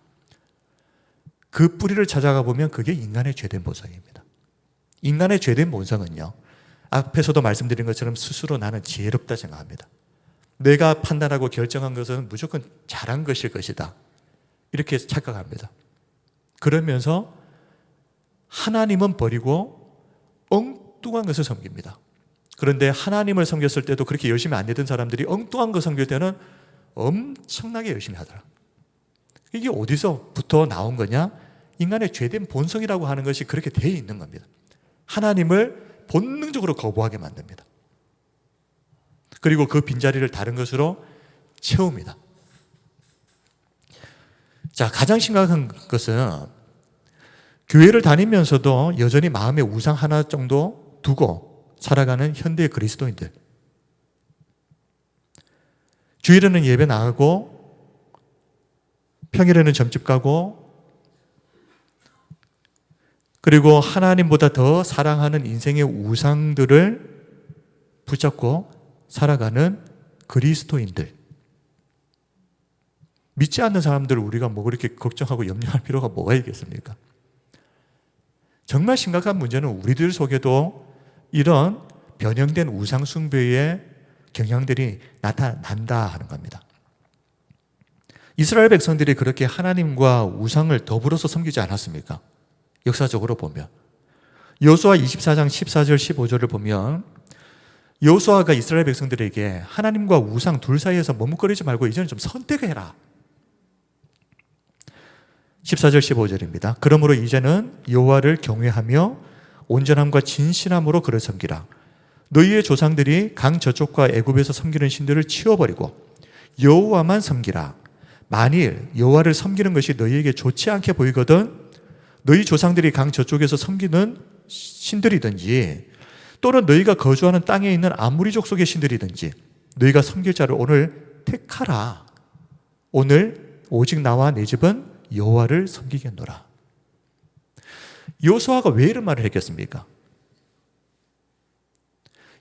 그 뿌리를 찾아가 보면 그게 인간의 죄된 본성입니다. 인간의 죄된 본성은요, 앞에서도 말씀드린 것처럼 스스로 나는 지혜롭다 생각합니다. 내가 판단하고 결정한 것은 무조건 잘한 것일 것이다. 이렇게 착각합니다. 그러면서 하나님은 버리고 엉뚱한 것을 섬깁니다. 그런데 하나님을 섬겼을 때도 그렇게 열심히 안 되던 사람들이 엉뚱한 거 섬길 때는 엄청나게 열심히 하더라. 이게 어디서부터 나온 거냐? 인간의 죄된 본성이라고 하는 것이 그렇게 되어 있는 겁니다. 하나님을 본능적으로 거부하게 만듭니다. 그리고 그 빈자리를 다른 것으로 채웁니다. 자, 가장 심각한 것은 교회를 다니면서도 여전히 마음에 우상 하나 정도 두고 살아가는 현대 그리스도인들. 주일에는 예배 나가고 평일에는 점집 가고 그리고 하나님보다 더 사랑하는 인생의 우상들을 붙잡고 살아가는 그리스도인들. 믿지 않는 사람들을 우리가 그렇게 걱정하고 염려할 필요가 뭐가 있겠습니까? 정말 심각한 문제는 우리들 속에도 이런 변형된 우상숭배의 경향들이 나타난다 하는 겁니다. 이스라엘 백성들이 그렇게 하나님과 우상을 더불어서 섬기지 않았습니까? 역사적으로 보면 여호수아 24장 14절 15절을 보면 여호수아가 이스라엘 백성들에게 하나님과 우상 둘 사이에서 머뭇거리지 말고 이제는 좀 선택해라. 14절 15절입니다. 그러므로 이제는 여호와를 경외하며 온전함과 진실함으로 그를 섬기라. 너희의 조상들이 강 저쪽과 애굽에서 섬기는 신들을 치워버리고 여호와만 섬기라. 만일 여호와를 섬기는 것이 너희에게 좋지 않게 보이거든 너희 조상들이 강 저쪽에서 섬기는 신들이든지 또는 너희가 거주하는 땅에 있는 아무리 족속의 신들이든지 너희가 섬길 자를 오늘 택하라. 오늘 오직 나와 내 집은 여호와를 섬기겠노라. 여호수아가 왜 이런 말을 했겠습니까?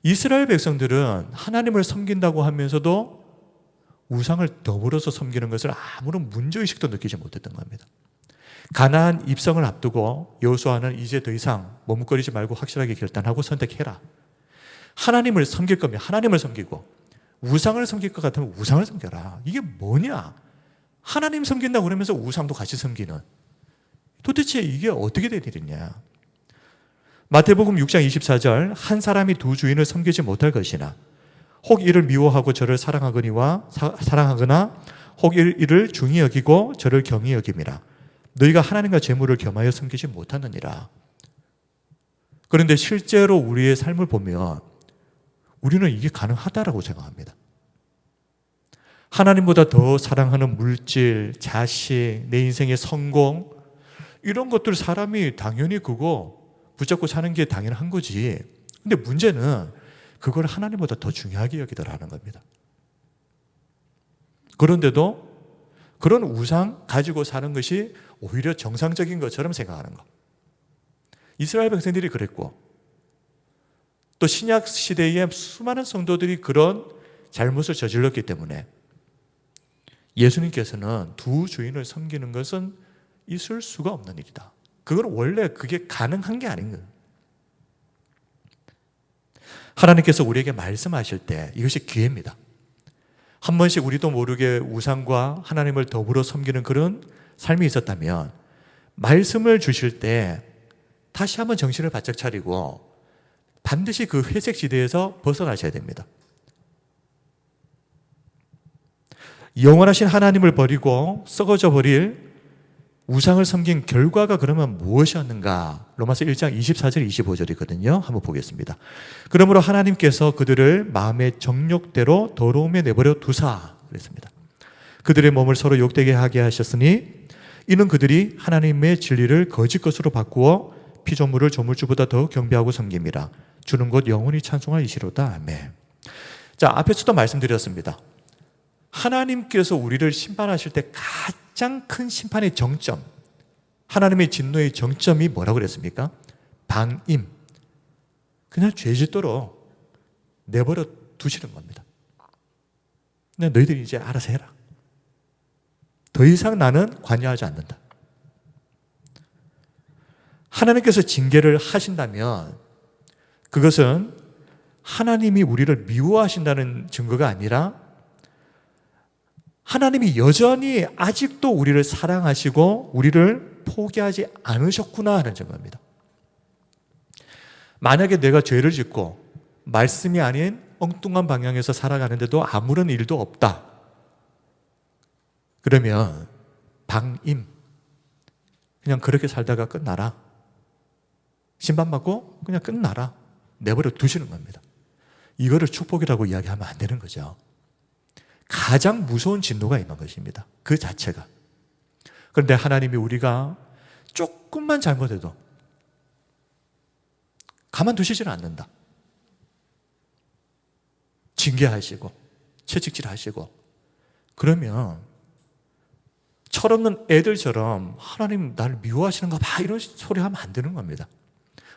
이스라엘 백성들은 하나님을 섬긴다고 하면서도 우상을 더불어서 섬기는 것을 아무런 문제의식도 느끼지 못했던 겁니다. 가나안 입성을 앞두고 여호수아는 이제 더 이상 머뭇거리지 말고 확실하게 결단하고 선택해라. 하나님을 섬길 거면 하나님을 섬기고 우상을 섬길 것 같으면 우상을 섬겨라. 이게 뭐냐? 하나님 섬긴다고 그러면서 우상도 같이 섬기는, 도대체 이게 어떻게 된 일이냐? 마태복음 6장 24절, 한 사람이 두 주인을 섬기지 못할 것이나 혹 이를 미워하고 저를 사랑하거나 혹 이를 중히 여기고 저를 경히 여김이라. 너희가 하나님과 재물을 겸하여 섬기지 못하느니라. 그런데 실제로 우리의 삶을 보면 우리는 이게 가능하다라고 생각합니다. 하나님보다 더 사랑하는 물질, 자식, 내 인생의 성공, 이런 것들 사람이 당연히 그거 붙잡고 사는 게 당연한 거지. 근데 문제는 그걸 하나님보다 더 중요하게 여기더라는 겁니다. 그런데도 그런 우상 가지고 사는 것이 오히려 정상적인 것처럼 생각하는 것. 이스라엘 백성들이 그랬고 또 신약 시대에 수많은 성도들이 그런 잘못을 저질렀기 때문에 예수님께서는 두 주인을 섬기는 것은 있을 수가 없는 일이다. 그건 원래 그게 가능한 게 아닌 거예요. 하나님께서 우리에게 말씀하실 때 이것이 기회입니다. 한 번씩 우리도 모르게 우상과 하나님을 더불어 섬기는 그런 삶이 있었다면 말씀을 주실 때 다시 한번 정신을 바짝 차리고 반드시 그 회색 지대에서 벗어나셔야 됩니다. 영원하신 하나님을 버리고 썩어져 버릴 우상을 섬긴 결과가 그러면 무엇이었는가? 로마서 1장 24절 25절이거든요. 한번 보겠습니다. 그러므로 하나님께서 그들을 마음의 정욕대로 더러움에 내버려 두사 그랬습니다. 그들의 몸을 서로 욕되게 하게 하셨으니 이는 그들이 하나님의 진리를 거짓 것으로 바꾸어 피조물을 조물주보다 더 경배하고 섬김이라. 주는 곧 영원히 찬송하시리로다. 아멘. 자, 앞에서도 말씀드렸습니다. 하나님께서 우리를 심판하실 때 가장 큰 심판의 정점, 하나님의 진노의 정점이 뭐라고 그랬습니까? 방임. 그냥 죄짓도록 내버려 두시는 겁니다. 그냥 너희들이 이제 알아서 해라. 더 이상 나는 관여하지 않는다. 하나님께서 징계를 하신다면 그것은 하나님이 우리를 미워하신다는 증거가 아니라 하나님이 여전히 아직도 우리를 사랑하시고 우리를 포기하지 않으셨구나 하는 증거입니다. 만약에 내가 죄를 짓고 말씀이 아닌 엉뚱한 방향에서 살아가는데도 아무런 일도 없다. 그러면 방임. 그냥 그렇게 살다가 끝나라. 심판받고 그냥 끝나라. 내버려 두시는 겁니다. 이거를 축복이라고 이야기하면 안 되는 거죠. 가장 무서운 진노가 있는 것입니다. 그 자체가. 그런데 하나님이 우리가 조금만 잘못해도 가만두시지는 않는다. 징계하시고 채찍질하시고 그러면 철없는 애들처럼 하나님 나를 미워하시는가 봐 이런 소리 하면 안 되는 겁니다.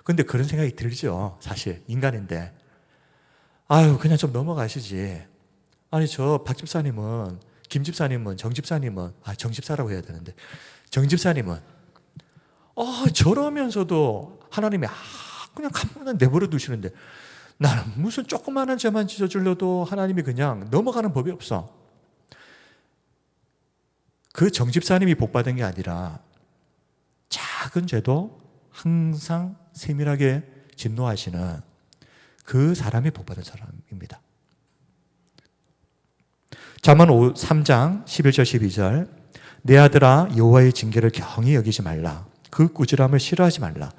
그런데 그런 생각이 들죠. 사실 인간인데 아유 그냥 좀 넘어가시지. 아니 저 박 집사님은 김 집사님은 정 집사님은 정 집사라고 해야 되는데 정 집사님은 저러면서도 하나님이 그냥 가만히 내버려 두시는데 나는 무슨 조그마한 죄만 지어주려도 하나님이 그냥 넘어가는 법이 없어. 그 정 집사님이 복받은 게 아니라 작은 죄도 항상 세밀하게 진노하시는 그 사람이 복받은 사람입니다. 잠언 3장 11절 12절 내 아들아 여호와의 징계를 경히 여기지 말라. 그 꾸지람을 싫어하지 말라.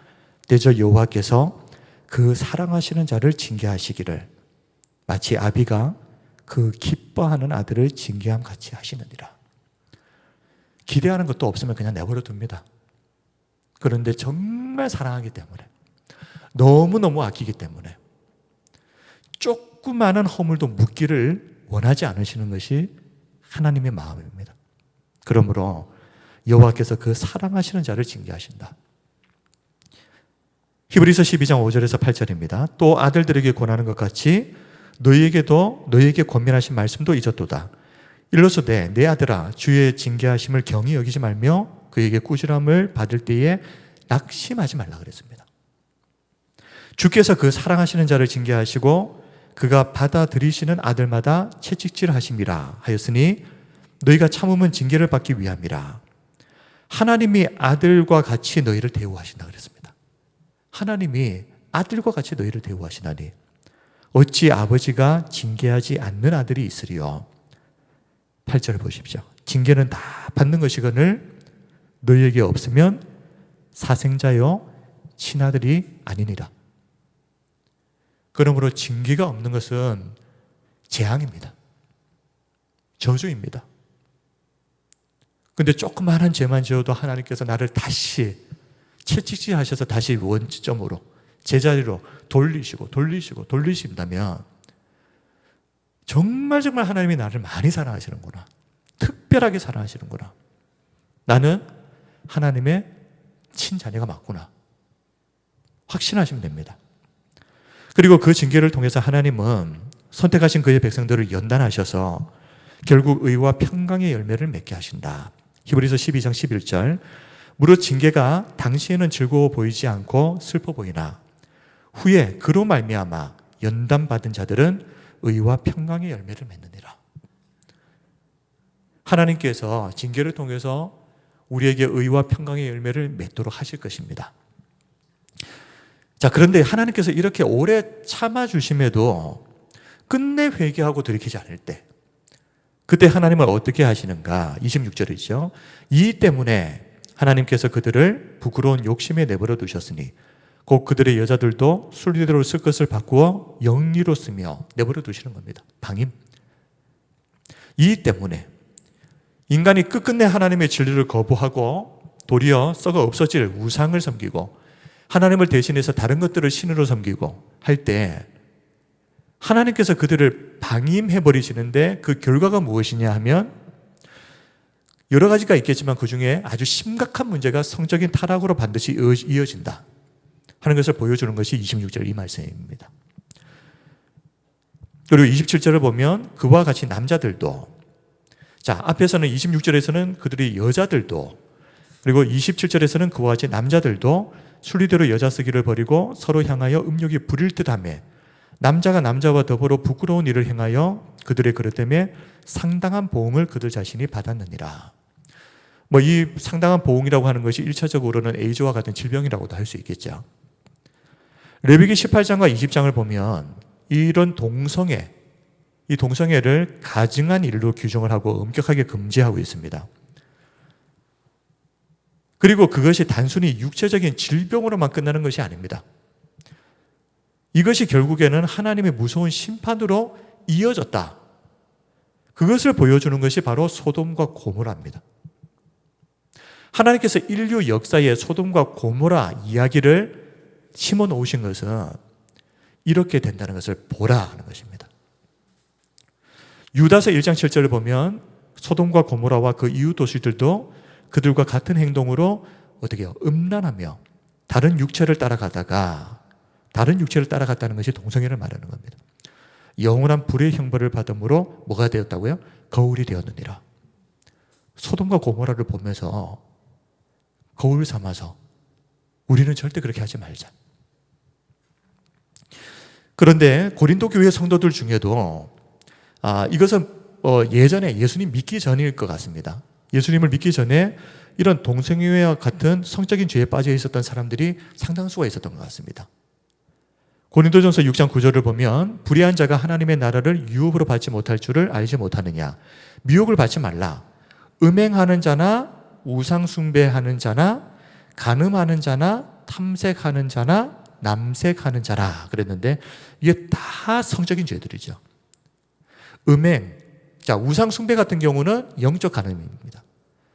대저 여호와께서 그 사랑하시는 자를 징계하시기를 마치 아비가 그 기뻐하는 아들을 징계함 같이 하시느니라. 기대하는 것도 없으면 그냥 내버려 둡니다. 그런데 정말 사랑하기 때문에 너무너무 아끼기 때문에 조그마한 허물도 묻기를 원하지 않으시는 것이 하나님의 마음입니다. 그러므로 여호와께서 그 사랑하시는 자를 징계하신다. 히브리서 12장 5절에서 8절입니다. 또 아들들에게 권하는 것 같이 너희에게도 너희에게 권면하신 말씀도 잊었도다. 일러서되 내 아들아 주의 징계하심을 경히 여기지 말며 그에게 꾸지람을 받을 때에 낙심하지 말라 그랬습니다. 주께서 그 사랑하시는 자를 징계하시고 그가 받아들이시는 아들마다 채찍질하심이라 하였으니 너희가 참으면 징계를 받기 위함이라. 하나님이 아들과 같이 너희를 대우하신다 그랬습니다. 하나님이 아들과 같이 너희를 대우하시나니 어찌 아버지가 징계하지 않는 아들이 있으리요. 8절 보십시오. 징계는 다 받는 것이거늘 너희에게 없으면 사생자여 친아들이 아니니라. 그러므로 징계가 없는 것은 재앙입니다. 저주입니다. 근데 조그마한 죄만 지어도 하나님께서 나를 다시 채찍질하셔서 다시 원점으로 제자리로 돌리신다면 정말 하나님이 나를 많이 사랑하시는구나. 특별하게 사랑하시는구나. 나는 하나님의 친자녀가 맞구나. 확신하시면 됩니다. 그리고 그 징계를 통해서 하나님은 선택하신 그의 백성들을 연단하셔서 결국 의와 평강의 열매를 맺게 하신다. 히브리서 12장 11절 무릇 징계가 당시에는 즐거워 보이지 않고 슬퍼 보이나 후에 그로 말미암아 연단받은 자들은 의와 평강의 열매를 맺느니라. 하나님께서 징계를 통해서 우리에게 의와 평강의 열매를 맺도록 하실 것입니다. 자, 그런데 하나님께서 이렇게 오래 참아주심에도 끝내 회개하고 돌이키지 않을 때 그때 하나님은 어떻게 하시는가? 26절이죠. 이 때문에 하나님께서 그들을 부끄러운 욕심에 내버려 두셨으니 곧 그들의 여자들도 순리대로 쓸 것을 바꾸어 영리로 쓰며 내버려 두시는 겁니다. 방임. 이 때문에 인간이 끝끝내 하나님의 진리를 거부하고 도리어 썩어 없어질 우상을 섬기고 하나님을 대신해서 다른 것들을 신으로 섬기고 할 때 하나님께서 그들을 방임해버리시는데 그 결과가 무엇이냐 하면 여러 가지가 있겠지만 그 중에 아주 심각한 문제가 성적인 타락으로 반드시 이어진다 하는 것을 보여주는 것이 26절 이 말씀입니다. 그리고 27절을 보면 그와 같이 남자들도 자, 앞에서는 26절에서는 그들이 여자들도 그리고 27절에서는 그와 같이 남자들도 순리대로 여자 쓰기를 버리고 서로 향하여 음욕이 부릴 듯하며 남자가 남자와 더불어 부끄러운 일을 행하여 그들의 그릇 때문에 상당한 보응을 그들 자신이 받았느니라. 이 상당한 보응이라고 하는 것이 1차적으로는 에이즈와 같은 질병이라고도 할 수 있겠죠. 레위기 18장과 20장을 보면 이런 동성애, 이 동성애를 가증한 일로 규정을 하고 엄격하게 금지하고 있습니다. 그리고 그것이 단순히 육체적인 질병으로만 끝나는 것이 아닙니다. 이것이 결국에는 하나님의 무서운 심판으로 이어졌다. 그것을 보여주는 것이 바로 소돔과 고모라입니다. 하나님께서 인류 역사에 소돔과 고모라 이야기를 심어 놓으신 것은 이렇게 된다는 것을 보라 하는 것입니다. 유다서 1장 7절을 보면 소돔과 고모라와 그 이웃 도시들도 그들과 같은 행동으로 어떻게 해요? 음란하며 다른 육체를 따라갔다는 것이 동성애를 말하는 겁니다. 영원한 불의 형벌을 받음으로 뭐가 되었다고요? 거울이 되었느니라. 소돔과 고모라를 보면서 거울 삼아서 우리는 절대 그렇게 하지 말자. 그런데 고린도 교회 성도들 중에도 이것은 예전에 예수님 믿기 전일 것 같습니다. 예수님을 믿기 전에 이런 동성애와 같은 성적인 죄에 빠져 있었던 사람들이 상당수가 있었던 것 같습니다. 고린도전서 6장 9절을 보면 불의한 자가 하나님의 나라를 유업으로 받지 못할 줄을 알지 못하느냐. 미혹을 받지 말라. 음행하는 자나 우상 숭배하는 자나 간음하는 자나 탐색하는 자나 남색하는 자라 그랬는데 이게 다 성적인 죄들이죠. 음행, 자 우상 숭배 같은 경우는 영적 간음입니다.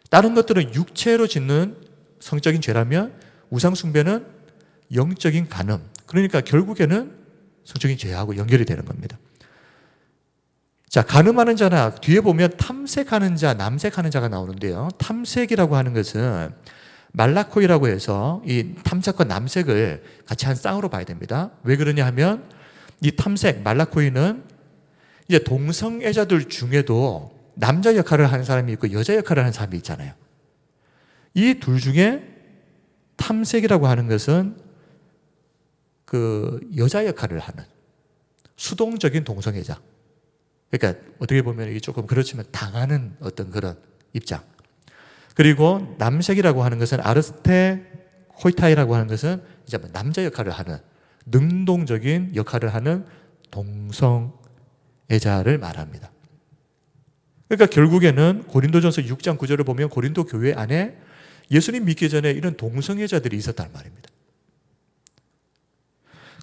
다른 것들은 육체로 짓는 성적인 죄라면 우상 숭배는 영적인 간음. 그러니까 결국에는 성적인 죄하고 연결이 되는 겁니다. 자, 간음하는 자나 뒤에 보면 탐색하는 자, 남색하는 자가 나오는데요. 탐색이라고 하는 것은 말라코이라고 해서 이 탐색과 남색을 같이 한 쌍으로 봐야 됩니다. 왜 그러냐 하면 이 탐색, 말라코이는 이제 동성애자들 중에도 남자 역할을 하는 사람이 있고 여자 역할을 하는 사람이 있잖아요. 이 둘 중에 탐색이라고 하는 것은 그 여자 역할을 하는 수동적인 동성애자. 그러니까 어떻게 보면 이게 조금 그렇지만 당하는 어떤 그런 입장. 그리고 남색이라고 하는 것은 아르스테 호이타이라고 하는 것은 이제 남자 역할을 하는 능동적인 역할을 하는 동성애자를 말합니다. 그러니까 결국에는 고린도전서 6장 9절을 보면 고린도 교회 안에 예수님 믿기 전에 이런 동성애자들이 있었단 말입니다.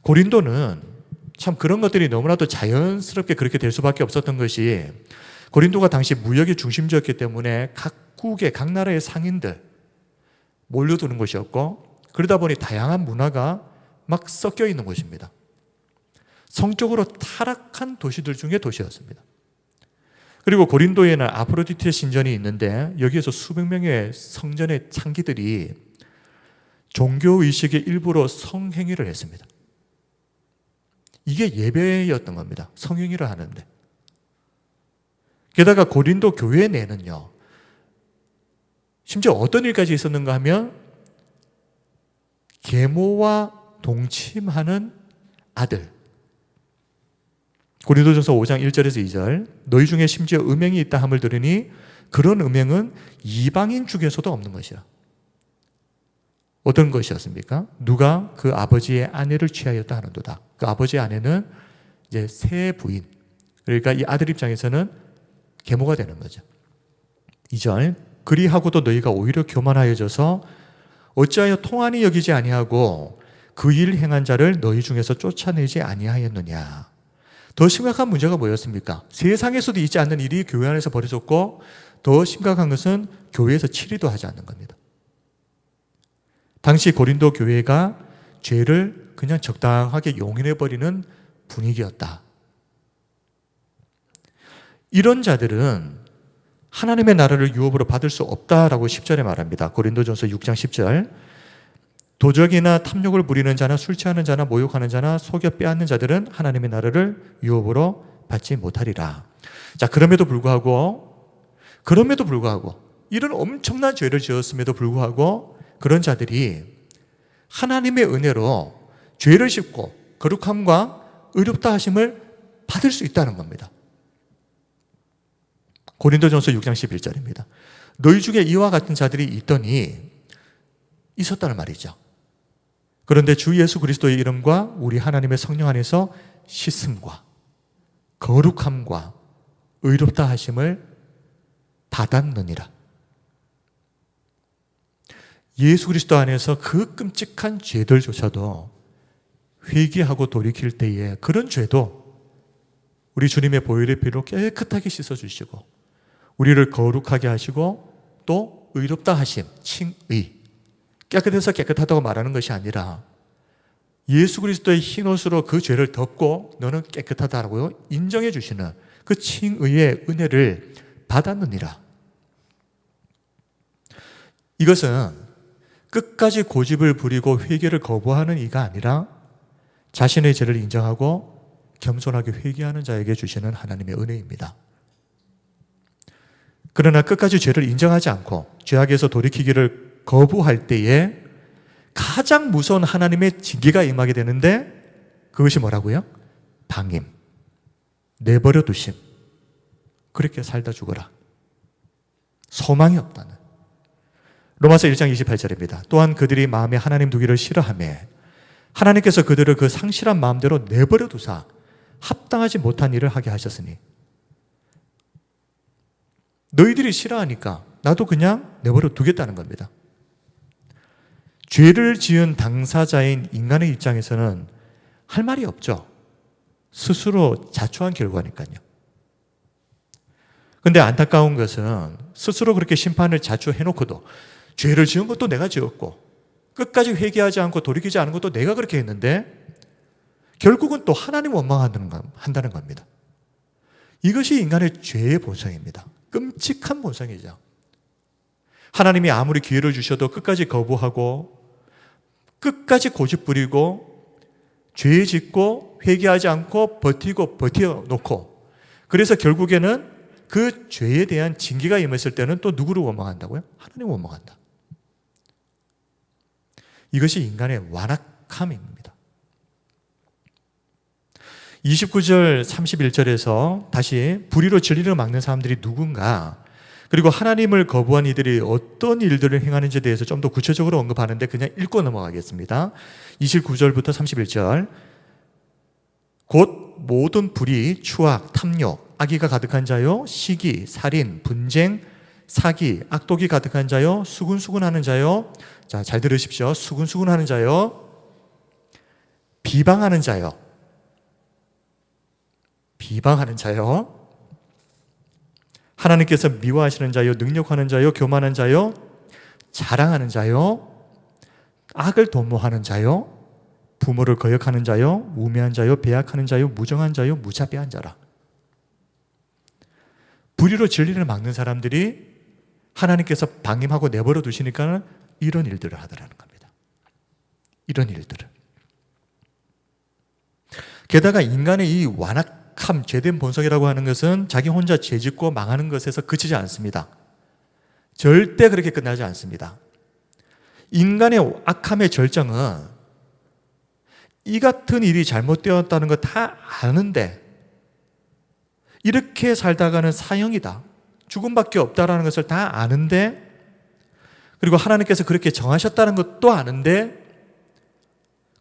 고린도는 참 그런 것들이 너무나도 자연스럽게 그렇게 될 수밖에 없었던 것이 고린도가 당시 무역의 중심지였기 때문에 각국의 각 나라의 상인들 몰려드는 곳이었고 그러다 보니 다양한 문화가 막 섞여 있는 곳입니다. 성적으로 타락한 도시들 중에 도시였습니다. 그리고 고린도에는 아프로디테 신전이 있는데 여기에서 수백 명의 성전의 창기들이 종교의식의 일부로 성행위를 했습니다. 이게 예배였던 겁니다. 성행위를 하는데. 게다가 고린도 교회 내는요. 심지어 어떤 일까지 있었는가 하면 계모와 동침하는 아들. 고린도전서 5장 1절에서 2절 너희 중에 심지어 음행이 있다 함을 들으니 그런 음행은 이방인 중에서도 없는 것이라. 어떤 것이었습니까? 누가 그 아버지의 아내를 취하였다 하는도다. 그 아버지의 아내는 이제 새 부인. 그러니까 이 아들 입장에서는 계모가 되는 거죠. 2절 그리하고도 너희가 오히려 교만하여져서 어찌하여 통한이 여기지 아니하고 그 일 행한 자를 너희 중에서 쫓아내지 아니하였느냐. 더 심각한 문제가 뭐였습니까? 세상에서도 있지 않는 일이 교회 안에서 벌어졌고 더 심각한 것은 교회에서 치리도 하지 않는 겁니다. 당시 고린도 교회가 죄를 그냥 적당하게 용인해버리는 분위기였다. 이런 자들은 하나님의 나라를 유업으로 받을 수 없다라고 10절에 말합니다. 고린도전서 6장 10절 도적이나 탐욕을 부리는 자나 술 취하는 자나 모욕하는 자나 속여 빼앗는 자들은 하나님의 나라를 유업으로 받지 못하리라. 자, 그럼에도 불구하고 이런 엄청난 죄를 지었음에도 불구하고 그런 자들이 하나님의 은혜로 죄를 씻고 거룩함과 의롭다 하심을 받을 수 있다는 겁니다. 고린도전서 6장 11절입니다. 너희 중에 이와 같은 자들이 있었다는 말이죠. 그런데 주 예수 그리스도의 이름과 우리 하나님의 성령 안에서 씻음과 거룩함과 의롭다 하심을 받았느니라. 예수 그리스도 안에서 그 끔찍한 죄들조차도 회개하고 돌이킬 때에 그런 죄도 우리 주님의 보혈의 피로 깨끗하게 씻어주시고 우리를 거룩하게 하시고 또 의롭다 하심, 칭의. 깨끗해서 깨끗하다고 말하는 것이 아니라 예수 그리스도의 흰 옷으로 그 죄를 덮고 너는 깨끗하다라고 인정해 주시는 그 칭의의 은혜를 받았느니라. 이것은 끝까지 고집을 부리고 회개를 거부하는 이가 아니라 자신의 죄를 인정하고 겸손하게 회개하는 자에게 주시는 하나님의 은혜입니다. 그러나 끝까지 죄를 인정하지 않고 죄악에서 돌이키기를 거부할 때에 가장 무서운 하나님의 징계가 임하게 되는데 그것이 뭐라고요? 방임, 내버려 두심, 그렇게 살다 죽어라. 소망이 없다는. 로마서 1장 28절입니다. 또한 그들이 마음에 하나님 두기를 싫어하며 하나님께서 그들을 그 상실한 마음대로 내버려 두사 합당하지 못한 일을 하게 하셨으니 너희들이 싫어하니까 나도 그냥 내버려 두겠다는 겁니다. 죄를 지은 당사자인 인간의 입장에서는 할 말이 없죠. 스스로 자초한 결과니까요. 그런데 안타까운 것은 스스로 그렇게 심판을 자초해놓고도 죄를 지은 것도 내가 지었고 끝까지 회개하지 않고 돌이키지 않은 것도 내가 그렇게 했는데 결국은 또 하나님 원망한다는 겁니다. 이것이 인간의 죄의 본성입니다. 끔찍한 본성이죠. 하나님이 아무리 기회를 주셔도 끝까지 거부하고 끝까지 고집부리고 죄 짓고 회개하지 않고 버텨놓고, 그래서 결국에는 그 죄에 대한 징계가 임했을 때는 또 누구를 원망한다고요? 하나님을 원망한다. 이것이 인간의 완악함입니다. 29절 31절에서 다시 불의로 진리를 막는 사람들이 누군가, 그리고 하나님을 거부한 이들이 어떤 일들을 행하는지에 대해서 좀 더 구체적으로 언급하는데 그냥 읽고 넘어가겠습니다. 29절부터 31절. 곧 모든 불의, 추악, 탐욕, 악의가 가득한 자요, 시기, 살인, 분쟁, 사기, 악독이 가득한 자요, 수군수군하는 자요. 자, 잘 들으십시오. 수군수군하는 자요, 비방하는 자요, 하나님께서 미워하시는 자요, 능력하는 자요, 교만한 자요, 자랑하는 자요, 악을 도모하는 자요, 부모를 거역하는 자요, 우매한 자요, 배약하는 자요, 무정한 자요, 무자비한 자라. 불의로 진리를 막는 사람들이 하나님께서 방임하고 내버려 두시니까 이런 일들을 하더라는 겁니다. 이런 일들을. 게다가 인간의 이 완악함, 죄된 본성이라고 하는 것은 자기 혼자 죄짓고 망하는 것에서 그치지 않습니다. 절대 그렇게 끝나지 않습니다. 인간의 악함의 절정은 이 같은 일이 잘못되었다는 거 다 아는데 이렇게 살다가는 사형이다, 죽음밖에 없다라는 것을 다 아는데, 그리고 하나님께서 그렇게 정하셨다는 것도 아는데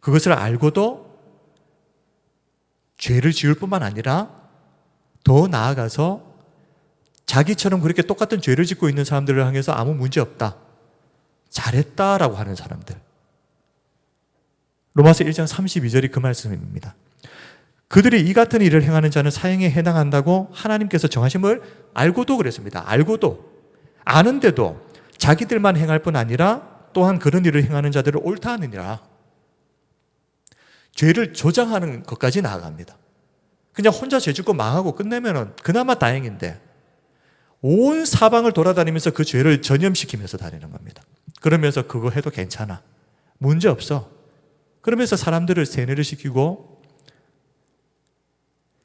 그것을 알고도 죄를 지을 뿐만 아니라 더 나아가서 자기처럼 그렇게 똑같은 죄를 짓고 있는 사람들을 향해서 아무 문제 없다, 잘했다라고 하는 사람들. 로마서 1장 32절이 그 말씀입니다. 그들이 이 같은 일을 행하는 자는 사형에 해당한다고 하나님께서 정하심을 알고도 그랬습니다. 알고도, 아는데도 자기들만 행할 뿐 아니라 또한 그런 일을 행하는 자들을 옳다 하느니라. 죄를 조장하는 것까지 나아갑니다. 그냥 혼자 죄 짓고 망하고 끝내면 그나마 다행인데 온 사방을 돌아다니면서 그 죄를 전염시키면서 다니는 겁니다. 그러면서 그거 해도 괜찮아, 문제 없어, 그러면서 사람들을 세뇌를 시키고,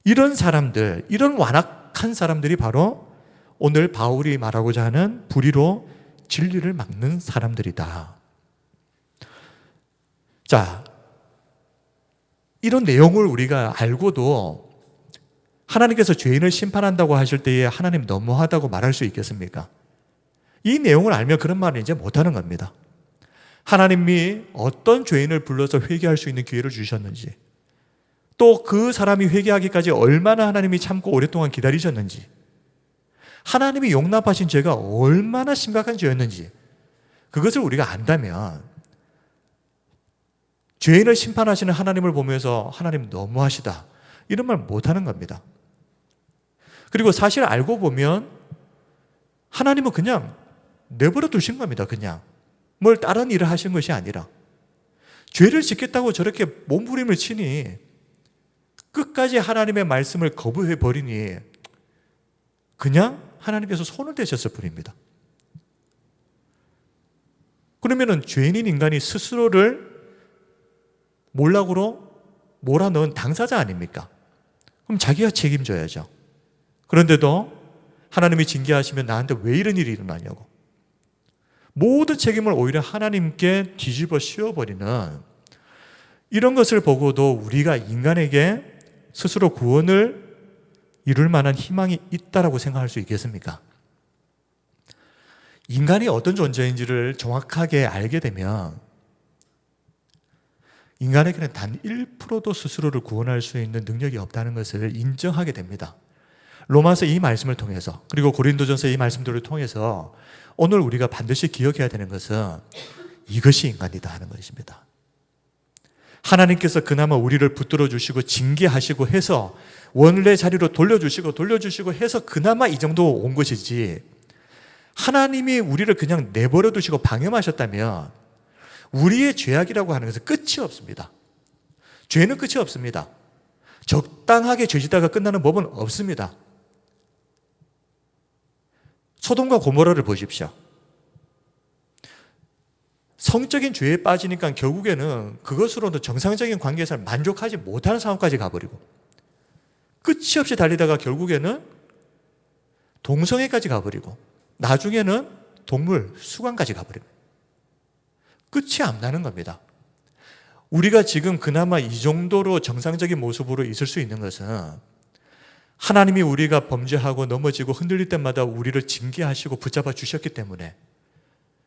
이런 사람들, 이런 완악한 사람들이 바로 오늘 바울이 말하고자 하는 불의로 진리를 막는 사람들이다. 자, 이런 내용을 우리가 알고도 하나님께서 죄인을 심판한다고 하실 때에 하나님 너무하다고 말할 수 있겠습니까? 이 내용을 알면 그런 말을 이제 못하는 겁니다. 하나님이 어떤 죄인을 불러서 회개할 수 있는 기회를 주셨는지, 또 그 사람이 회개하기까지 얼마나 하나님이 참고 오랫동안 기다리셨는지, 하나님이 용납하신 죄가 얼마나 심각한 죄였는지, 그것을 우리가 안다면 죄인을 심판하시는 하나님을 보면서 하나님 너무하시다, 이런 말 못하는 겁니다. 그리고 사실 알고 보면 하나님은 그냥 내버려 두신 겁니다. 그냥 뭘 다른 일을 하신 것이 아니라, 죄를 짓겠다고 저렇게 몸부림을 치니, 끝까지 하나님의 말씀을 거부해 버리니 그냥 하나님께서 손을 대셨을 뿐입니다. 그러면은 죄인인 인간이 스스로를 몰락으로 몰아넣은 당사자 아닙니까? 그럼 자기가 책임져야죠. 그런데도 하나님이 징계하시면 나한테 왜 이런 일이 일어나냐고 모든 책임을 오히려 하나님께 뒤집어 씌워버리는, 이런 것을 보고도 우리가 인간에게 스스로 구원을 이룰 만한 희망이 있다라고 생각할 수 있겠습니까? 인간이 어떤 존재인지를 정확하게 알게 되면 인간에게는 단 1%도 스스로를 구원할 수 있는 능력이 없다는 것을 인정하게 됩니다. 로마서 이 말씀을 통해서, 그리고 고린도전서 이 말씀들을 통해서 오늘 우리가 반드시 기억해야 되는 것은 이것이 인간이다 하는 것입니다. 하나님께서 그나마 우리를 붙들어 주시고 징계하시고 해서 원래 자리로 돌려주시고 해서 그나마 이 정도 온 것이지, 하나님이 우리를 그냥 내버려 두시고 방임하셨다면 우리의 죄악이라고 하는 것은 끝이 없습니다. 죄는 끝이 없습니다. 적당하게 죄짓다가 끝나는 법은 없습니다. 소돔과 고모라를 보십시오. 성적인 죄에 빠지니까 결국에는 그것으로도 정상적인 관계에서 만족하지 못하는 상황까지 가버리고 끝이 없이 달리다가 결국에는 동성애까지 가버리고 나중에는 동물, 수관까지 가버립니다. 끝이 안 나는 겁니다. 우리가 지금 그나마 이 정도로 정상적인 모습으로 있을 수 있는 것은 하나님이 우리가 범죄하고 넘어지고 흔들릴 때마다 우리를 징계하시고 붙잡아 주셨기 때문에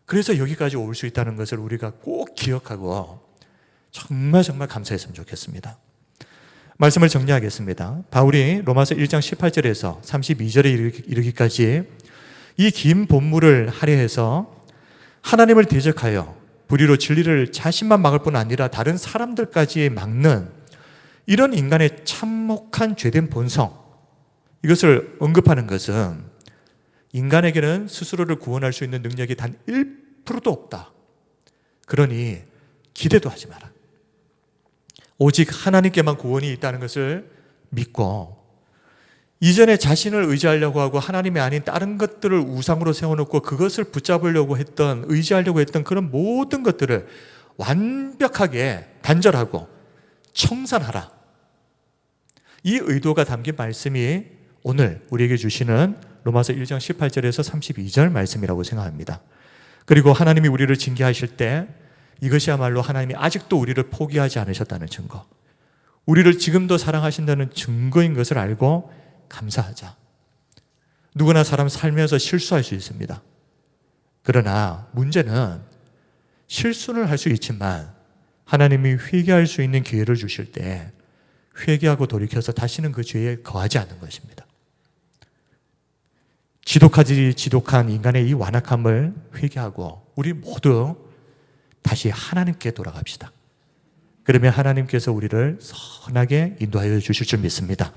그래서 여기까지 올 수 있다는 것을 우리가 꼭 기억하고 정말 감사했으면 좋겠습니다. 말씀을 정리하겠습니다. 바울이 로마서 1장 18절에서 32절에 이르기까지 이 긴 본문을 할애해서 하나님을 대적하여 불의로 진리를 자신만 막을 뿐 아니라 다른 사람들까지 막는 이런 인간의 참혹한 죄된 본성, 이것을 언급하는 것은 인간에게는 스스로를 구원할 수 있는 능력이 단 1%도 없다. 그러니 기대도 하지 마라. 오직 하나님께만 구원이 있다는 것을 믿고 이전에 자신을 의지하려고 하고 하나님이 아닌 다른 것들을 우상으로 세워놓고 그것을 붙잡으려고 했던, 의지하려고 했던 그런 모든 것들을 완벽하게 단절하고 청산하라. 이 의도가 담긴 말씀이 오늘 우리에게 주시는 로마서 1장 18절에서 32절 말씀이라고 생각합니다. 그리고 하나님이 우리를 징계하실 때 이것이야말로 하나님이 아직도 우리를 포기하지 않으셨다는 증거, 우리를 지금도 사랑하신다는 증거인 것을 알고 감사하자. 누구나 사람 살면서 실수할 수 있습니다. 그러나 문제는 실수는 할 수 있지만 하나님이 회개할 수 있는 기회를 주실 때 회개하고 돌이켜서 다시는 그 죄에 거하지 않는 것입니다. 지독한 인간의 이 완악함을 회개하고 우리 모두 다시 하나님께 돌아갑시다. 그러면 하나님께서 우리를 선하게 인도하여 주실 줄 믿습니다.